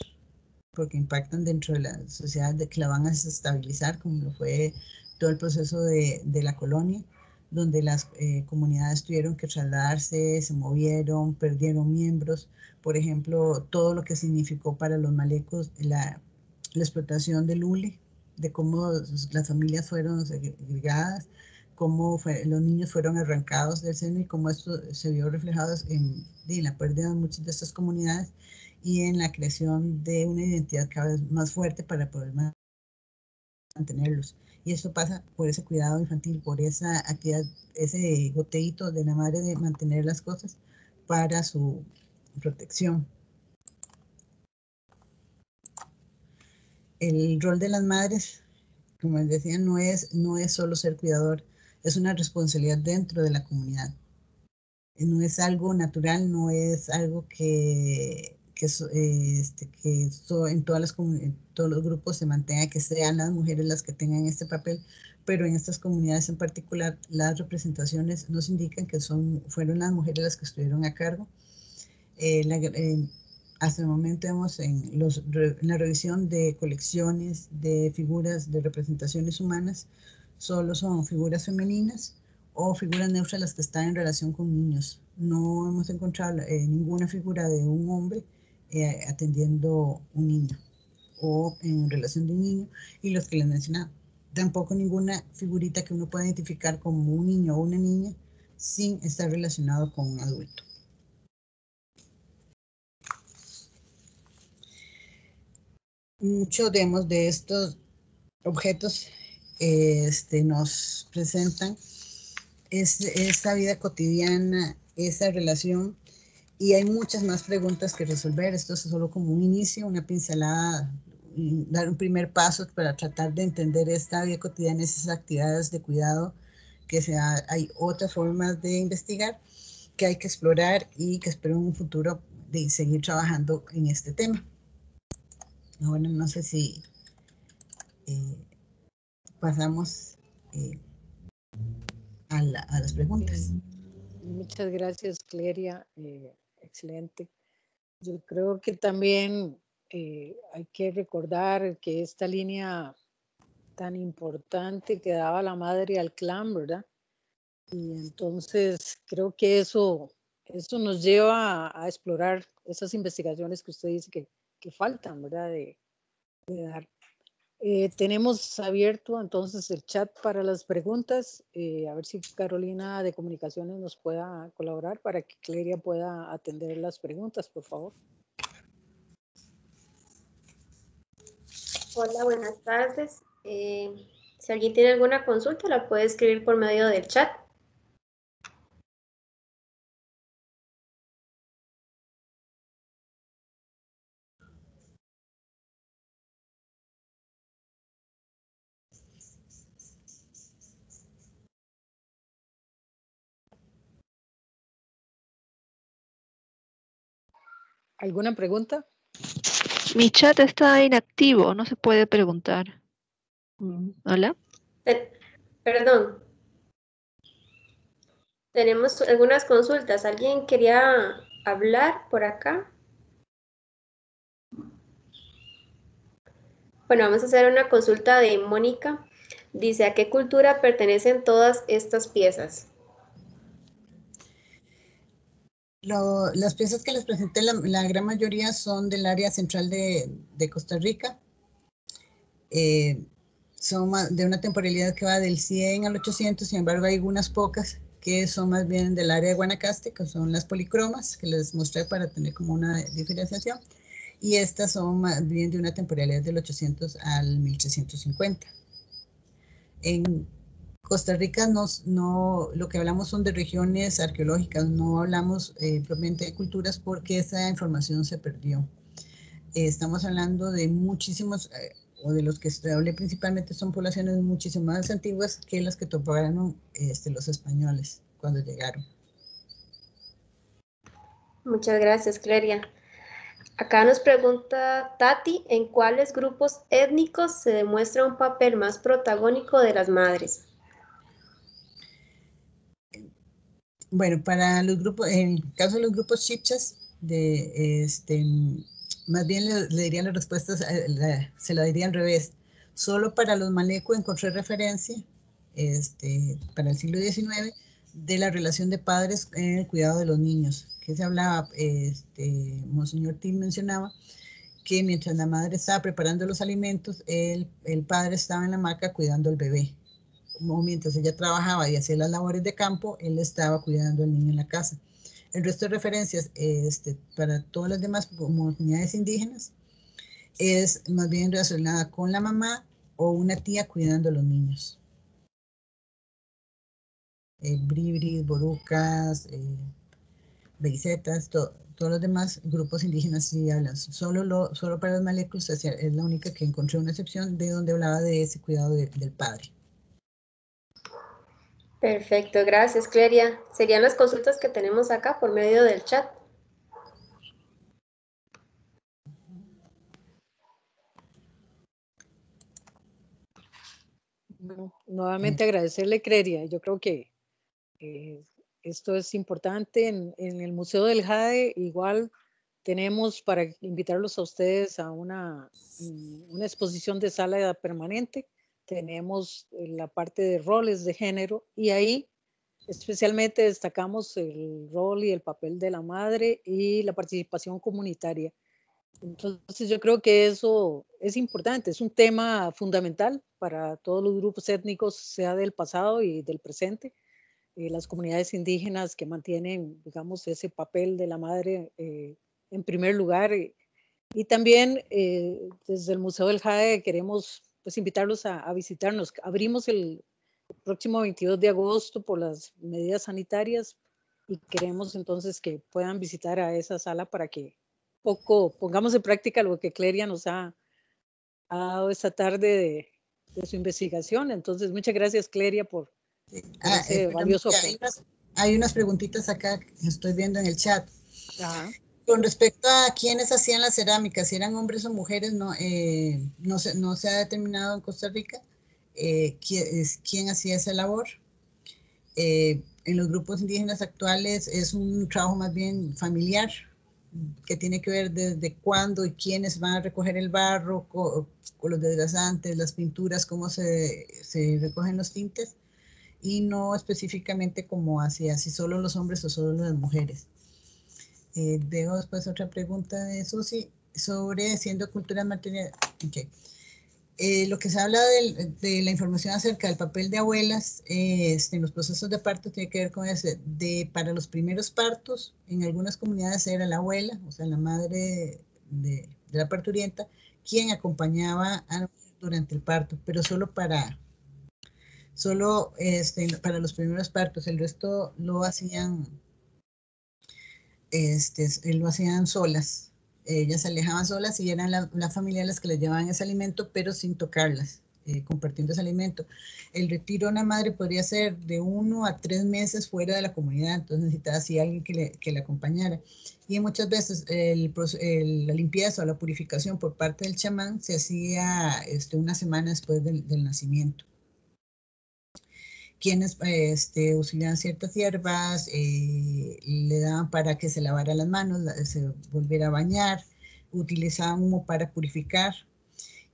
porque impactan dentro de la sociedad, de que la van a desestabilizar, como lo fue todo el proceso de la colonia, donde las comunidades tuvieron que trasladarse, se movieron, perdieron miembros. Por ejemplo, todo lo que significó para los malecos la explotación del hule, de cómo las familias fueron segregadas, cómo los niños fueron arrancados del seno y cómo esto se vio reflejado en la pérdida de muchas de estas comunidades y en la creación de una identidad cada vez más fuerte para poder mantenerlos. Y esto pasa por ese cuidado infantil, por esa actividad, ese goteíto de la madre de mantener las cosas para su protección. El rol de las madres, como les decía, no es solo ser cuidador, es una responsabilidad dentro de la comunidad. No es algo natural, no es algo que en todos los grupos se mantenga que sean las mujeres las que tengan este papel, pero en estas comunidades en particular las representaciones nos indican que fueron las mujeres las que estuvieron a cargo. Hasta el momento vemos en la revisión de colecciones de figuras de representaciones humanas, solo son figuras femeninas o figuras neutras las que están en relación con niños. No hemos encontrado ninguna figura de un hombre atendiendo un niño o en relación de un niño, y los que les mencionaba. Tampoco ninguna figurita que uno pueda identificar como un niño o una niña sin estar relacionado con un adulto. Muchos de estos objetos nos presentan esta vida cotidiana, esa relación, y hay muchas más preguntas que resolver. Esto es solo como un inicio, una pincelada, dar un primer paso para tratar de entender esta vida cotidiana, esas actividades de cuidado, hay otras formas de investigar que hay que explorar y que espero en un futuro de seguir trabajando en este tema. Bueno, no sé si pasamos a las preguntas. Muchas gracias, Cleria. Excelente. Yo creo que también hay que recordar que esta línea tan importante que daba la madre al clan, ¿verdad? Y entonces creo que eso nos lleva a explorar esas investigaciones que usted dice que faltan, ¿verdad? De dar. Tenemos abierto entonces el chat para las preguntas. A ver si Carolina de Comunicaciones nos pueda colaborar para que Cleria pueda atender las preguntas, por favor. Hola, buenas tardes. Si alguien tiene alguna consulta, la puede escribir por medio del chat. ¿Alguna pregunta? Mi chat está inactivo, no se puede preguntar. ¿Hola? Perdón. Tenemos algunas consultas. ¿Alguien quería hablar por acá? Bueno, vamos a hacer una consulta de Mónica. Dice, ¿a qué cultura pertenecen todas estas piezas? Las piezas que les presenté, la gran mayoría son del área central de Costa Rica. Son de una temporalidad que va del 100 al 800, sin embargo hay algunas pocas que son más bien del área de Guanacaste, que son las policromas, que les mostré para tener como una diferenciación, y estas son más bien de una temporalidad del 800 al 1350. En Costa Rica lo que hablamos son de regiones arqueológicas, no hablamos propiamente de culturas porque esa información se perdió. Estamos hablando de muchísimos, o de los que hablé principalmente son poblaciones muchísimo más antiguas que las que toparon los españoles cuando llegaron. Muchas gracias, Cleria. Acá nos pregunta Tati, ¿en cuáles grupos étnicos se demuestra un papel más protagónico de las madres? Bueno, para los grupos, en el caso de los grupos chipchas, Más bien le diría la respuesta, se la diría al revés. Solo para los Maleco encontré referencia para el siglo XIX de la relación de padres en el cuidado de los niños. Que se hablaba, Monseñor Til mencionaba que mientras la madre estaba preparando los alimentos, el padre estaba en la hamaca cuidando al bebé. Como mientras ella trabajaba y hacía las labores de campo, él estaba cuidando al niño en la casa. El resto de referencias para todas las demás comunidades indígenas es más bien relacionada con la mamá o una tía cuidando a los niños. Bribris, borucas, beicetas, todos los demás grupos indígenas sí hablan. Solo para los malecos es la única que encontré una excepción de donde hablaba de ese cuidado del padre. Perfecto, gracias, Cleria. Serían las consultas que tenemos acá por medio del chat. Bueno, nuevamente agradecerle, Cleria. Yo creo que esto es importante. En el Museo del Jade igual tenemos para invitarlos a ustedes a una exposición de sala permanente. Tenemos la parte de roles de género y ahí especialmente destacamos el rol y el papel de la madre y la participación comunitaria. Entonces yo creo que eso es importante, es un tema fundamental para todos los grupos étnicos, sea del pasado y del presente. Las comunidades indígenas que mantienen, digamos, ese papel de la madre en primer lugar. Y también desde el Museo del Jade queremos pues, invitarlos a visitarnos. Abrimos el próximo 22 de agosto por las medidas sanitarias y queremos entonces que puedan visitar a esa sala para que pongamos en práctica lo que Cleria nos ha dado esta tarde de su investigación. Entonces, muchas gracias, Cleria, por ese valioso aporte. Hay unas preguntitas acá que estoy viendo en el chat. Ajá. Con respecto a quiénes hacían la cerámica, si eran hombres o mujeres, no se ha determinado en Costa Rica quién hacía esa labor. En los grupos indígenas actuales es un trabajo más bien familiar, que tiene que ver desde cuándo y quiénes van a recoger el barro, con los desgrasantes, las pinturas, cómo se recogen los tintes, y no específicamente como hacía, si solo los hombres o solo las mujeres. Veo después otra pregunta de Susi sobre siendo cultura material. Okay. Lo que se habla de la información acerca del papel de abuelas en los procesos de parto tiene que ver con ese. Para los primeros partos, en algunas comunidades era la abuela, o sea, la madre de la parturienta, quien acompañaba a la mujer durante el parto, pero solo para los primeros partos. El resto lo hacían solas. Ellas se alejaban solas y eran la familia las que les llevaban ese alimento, pero sin tocarlas, compartiendo ese alimento. El retiro de una madre podría ser de 1 a 3 meses fuera de la comunidad, entonces necesitaba así alguien que le acompañara. Y muchas veces la limpieza o la purificación por parte del chamán se hacía una semana después del nacimiento. Quienes utilizaban ciertas hierbas, le daban para que se lavara las manos, se volviera a bañar, utilizaban humo para purificar.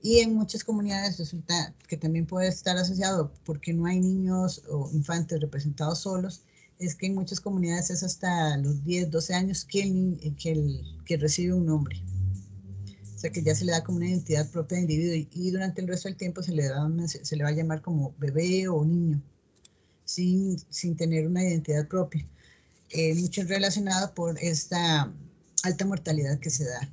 Y en muchas comunidades resulta que también puede estar asociado, porque no hay niños o infantes representados solos, es que en muchas comunidades es hasta los 10, 12 años que recibe un nombre. O sea que ya se le da como una identidad propia del individuo y durante el resto del tiempo se le va a llamar como bebé o niño. Sin tener una identidad propia, mucho relacionado por esta alta mortalidad que se da.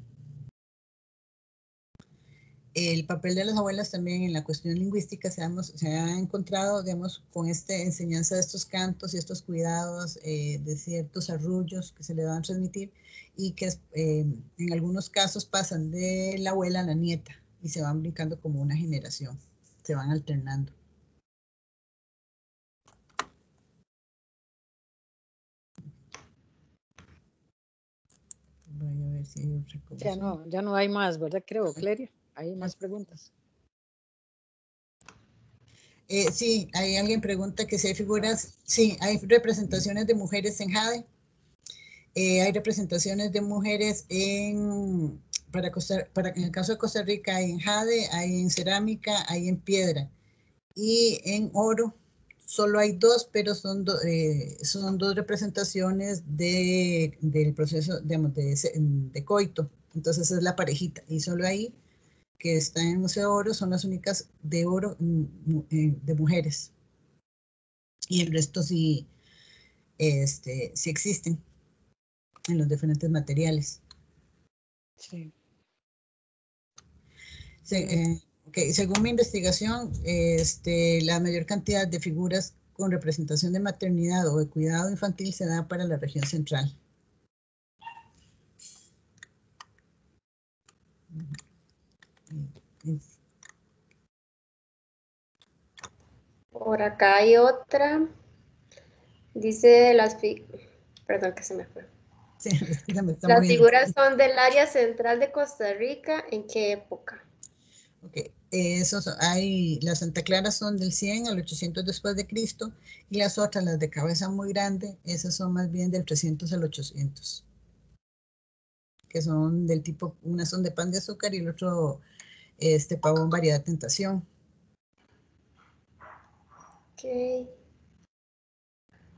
El papel de las abuelas también en la cuestión lingüística se ha encontrado, digamos, con esta enseñanza de estos cantos y estos cuidados de ciertos arrullos que se le van a transmitir y que en algunos casos pasan de la abuela a la nieta y se van brincando como una generación, se van alternando. Voy a ver si hay otra cosa. Ya no hay más, ¿verdad? Creo, Cleria. Hay más preguntas. Sí, hay alguien pregunta que si hay figuras, sí, hay representaciones de mujeres en Jade. Hay representaciones de mujeres en el caso de Costa Rica hay en jade, hay en cerámica, hay en piedra. Y en oro solo hay dos, pero son dos representaciones del proceso, digamos, de coito. Entonces es la parejita. Y solo ahí, que está en el Museo de Oro, son las únicas de oro de mujeres. Y el resto sí, sí existen en los diferentes materiales. Sí. Según mi investigación, la mayor cantidad de figuras con representación de maternidad o de cuidado infantil se da para la región central. Por acá hay otra. Dice perdón que se me fue. Sí, es que se me está Las moviendo. figuras son del área central de Costa Rica. ¿En qué época? Ok, las Santa Clara son del 100 al 800 después de Cristo y las otras, las de cabeza muy grande, esas son más bien del 300 al 800, que son del tipo, unas son de pan de azúcar y el otro, pavón variedad tentación. Ok.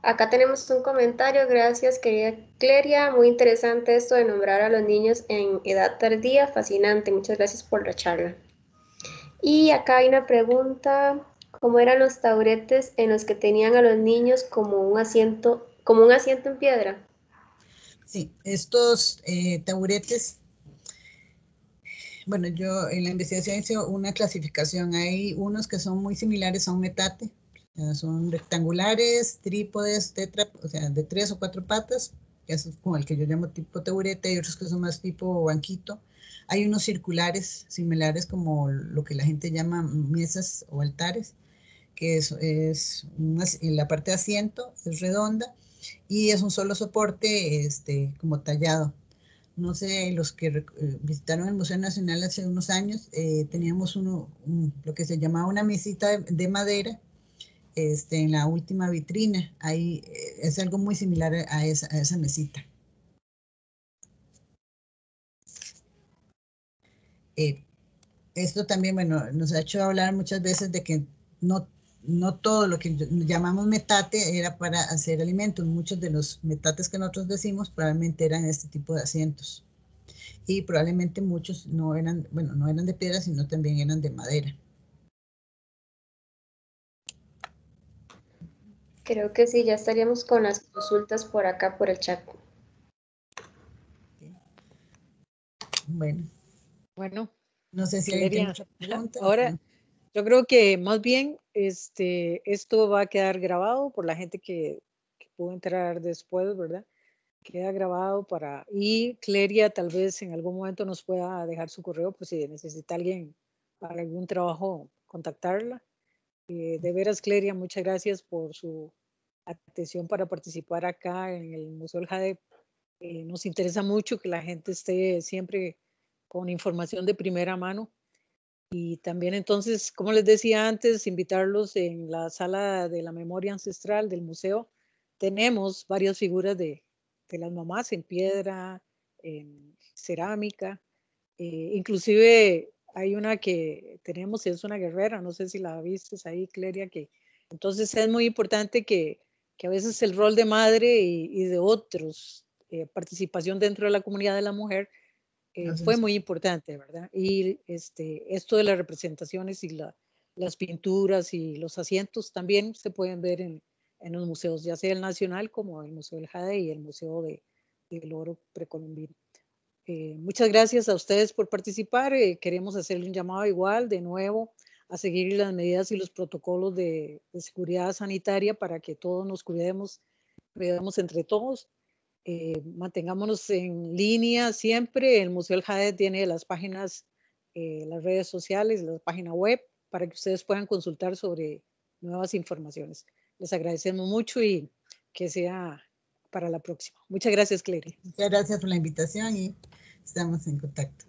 Acá tenemos un comentario, gracias querida Cleria, muy interesante esto de nombrar a los niños en edad tardía, fascinante, muchas gracias por la charla. Y acá hay una pregunta, ¿cómo eran los taburetes en los que tenían a los niños como un asiento en piedra? Sí, estos taburetes, bueno, yo en la investigación hice una clasificación. Hay unos que son muy similares a un metate, son rectangulares, trípodes, o sea, de 3 o 4 patas, que es como el que yo llamo tipo taburete, y otros que son más tipo banquito. Hay unos circulares, similares como lo que la gente llama mesas o altares, que en la parte de asiento es redonda y es un solo soporte como tallado. No sé, los que visitaron el Museo Nacional hace unos años, teníamos lo que se llamaba una mesita de madera en la última vitrina. Ahí es algo muy similar a esa mesita. Esto también, bueno, nos ha hecho hablar muchas veces de que no todo lo que llamamos metate era para hacer alimentos. Muchos de los metates que nosotros decimos probablemente eran este tipo de asientos. Y probablemente muchos no eran de piedra, sino también eran de madera. Creo que sí, ya estaríamos con las consultas por acá por el chat. Okay. Bueno, no sé si alguien tiene Cleria, otra pregunta. ahora yo creo que más bien esto va a quedar grabado por la gente que pudo entrar después, ¿verdad? Queda grabado y Cleria tal vez en algún momento nos pueda dejar su correo por si necesita alguien para algún trabajo contactarla. De veras, Cleria, muchas gracias por su atención para participar acá en el Museo del Jade. Nos interesa mucho que la gente esté siempre con información de primera mano. Y también entonces, como les decía antes, invitarlos en la sala de la memoria ancestral del museo. Tenemos varias figuras de las mamás en piedra, en cerámica. Inclusive hay una que tenemos, es una guerrera, no sé si la viste ahí, Cleria, que entonces es muy importante que a veces el rol de madre y de otros, participación dentro de la comunidad de la mujer, fue muy importante, ¿verdad? Y esto de las representaciones y las pinturas y los asientos también se pueden ver en los museos, ya sea el Nacional como el Museo del Jade y el Museo del Oro Precolombino. Muchas gracias a ustedes por participar. Queremos hacerle un llamado igual, de nuevo, a seguir las medidas y los protocolos de seguridad sanitaria para que todos nos cuidemos entre todos. Mantengámonos en línea siempre. El Museo del Jade tiene las páginas, las redes sociales, la página web, para que ustedes puedan consultar sobre nuevas informaciones. Les agradecemos mucho y que sea para la próxima. Muchas gracias, Clery. Muchas gracias por la invitación y estamos en contacto.